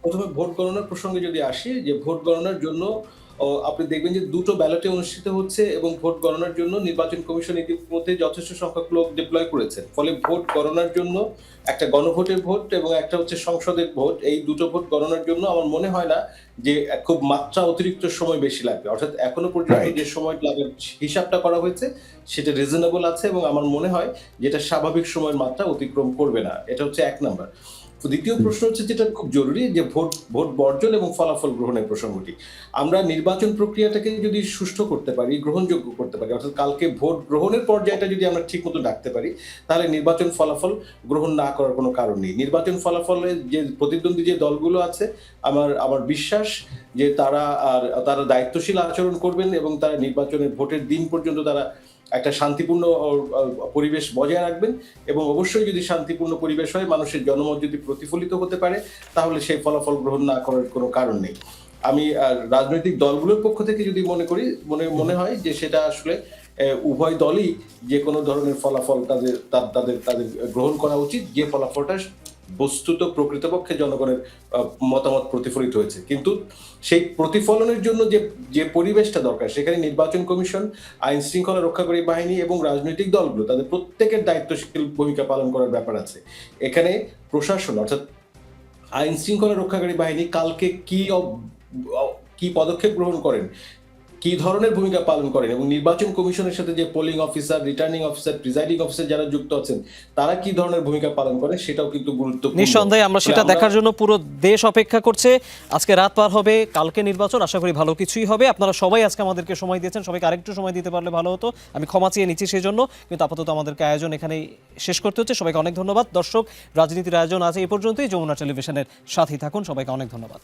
প্রথমে ভোট গণনার প্রসঙ্গে যদি আসি, যে ভোট গণনার জন্য আপনি দেখবেন যে 2টো ব্যালটে অনুষ্ঠিত হচ্ছে, এবং ভোট গণনার জন্য নির্বাচন কমিশন ইতিমধ্যে যথেষ্ট সংখ্যক লোক ডিপ্লয় করেছে। ফলে ভোট গণনার জন্য একটা গণভোটের ভোট এবং একটা হচ্ছে সংসদের ভোট, এই 2টো ভোট গণনার জন্য আমার মনে হয় না যে খুব মাত্রা অতিরিক্ত সময় বেশি লাগবে। অর্থাৎ এখনো পর্যন্ত যে সময় লাগার হিসাবটা করা হয়েছে সেটা রিজনেবল আছে, এবং আমার মনে হয় যেটা স্বাভাবিক সময়ের মাত্রা অতিক্রম করবে না। এটা হচ্ছে 1 নাম্বার। দ্বিতীয় প্রশ্ন হচ্ছে যেটা খুব জরুরি, যে ভোট বর্জন এবং ফলাফল গ্রহণের প্রসঙ্গটি। আমরা নির্বাচন প্রক্রিয়াটাকে যদি সুষ্ঠু করতে পারি, গ্রহণযোগ্য করতে পারি, অর্থাৎ কালকে ভোট গ্রহণের পর্যায়টা যদি আমরা ঠিক মতো ডাকতে পারি, তাহলে নির্বাচন ফলাফল গ্রহণ না করার কোনো কারণ নেই। নির্বাচন ফলাফলে যে প্রতিদ্বন্দ্বী যে দলগুলো আছে, আমার বিশ্বাস যে তারা দায়িত্বশীল আচরণ করবেন, এবং তারা নির্বাচনের ভোটের দিন পর্যন্ত তারা একটা শান্তিপূর্ণ পরিবেশ বজায় রাখবেন। এবং অবশ্যই যদি শান্তিপূর্ণ পরিবেশ হয়, মানুষের জনমত যদি প্রতিফলিত হতে পারে, তাহলে সেই ফলাফল গ্রহণ না করার কোনো কারণ নেই। আমি রাজনৈতিক দলগুলোর পক্ষ থেকে যদি মনে হয় যে সেটা আসলে উভয় দলই যে কোনো ধরনের ফলাফল তাদের গ্রহণ করা উচিত, যে ফলাফলটা বস্তুত প্রকৃতপক্ষে জনগণের মতামত প্রতিফলিত হয়েছে। কিন্তু সেই প্রতিফলনের জন্য যে পরিবেশটা দরকার, সেখানে নির্বাচন কমিশন, আইন শৃঙ্খলা রক্ষাকারী বাহিনী এবং রাজনৈতিক দলগুলো তাদের প্রত্যেকের দায়িত্বশীল ভূমিকা পালন করার ব্যাপার আছে। এখানে প্রশাসন, অর্থাৎ আইন শৃঙ্খলা রক্ষাকারী বাহিনী কালকে কি পদক্ষেপ গ্রহণ করেন, কি ধরনের ভূমিকা পালন করেন এবং নির্বাচন কমিশনের সাথে যে polling officer, returning officer, presiding officer যারা যুক্ত আছেন তারা কি ধরনের ভূমিকা পালন করেন সেটাও কিন্তু গুরুত্বপূর্ণ। নিঃসন্দেহে আমরা সেটা দেখার জন্য পুরো দেশ অপেক্ষা করছে। আজকে রাত পার হবে, কালকে নির্বাচন, আশা করি ভালো কিছুই হবে। আপনারা সবাই আজকে আমাদেরকে সময় দিয়েছেন, সবাইকে আরেকটু সময় দিতে পারলে ভালো হতো, আমি ক্ষমা চেয়ে নিচ্ছি সেই জন্য। কিন্তু আপাতত আমাদেরকে আয়োজন এখানেই শেষ করতে হচ্ছে। সবাইকে অনেক ধন্যবাদ। দর্শক, রাজনীতির আয়োজন আজ এই পর্যন্তই। যমুনা টেলিভিশনের সাথেই থাকুন। সবাইকে অনেক ধন্যবাদ।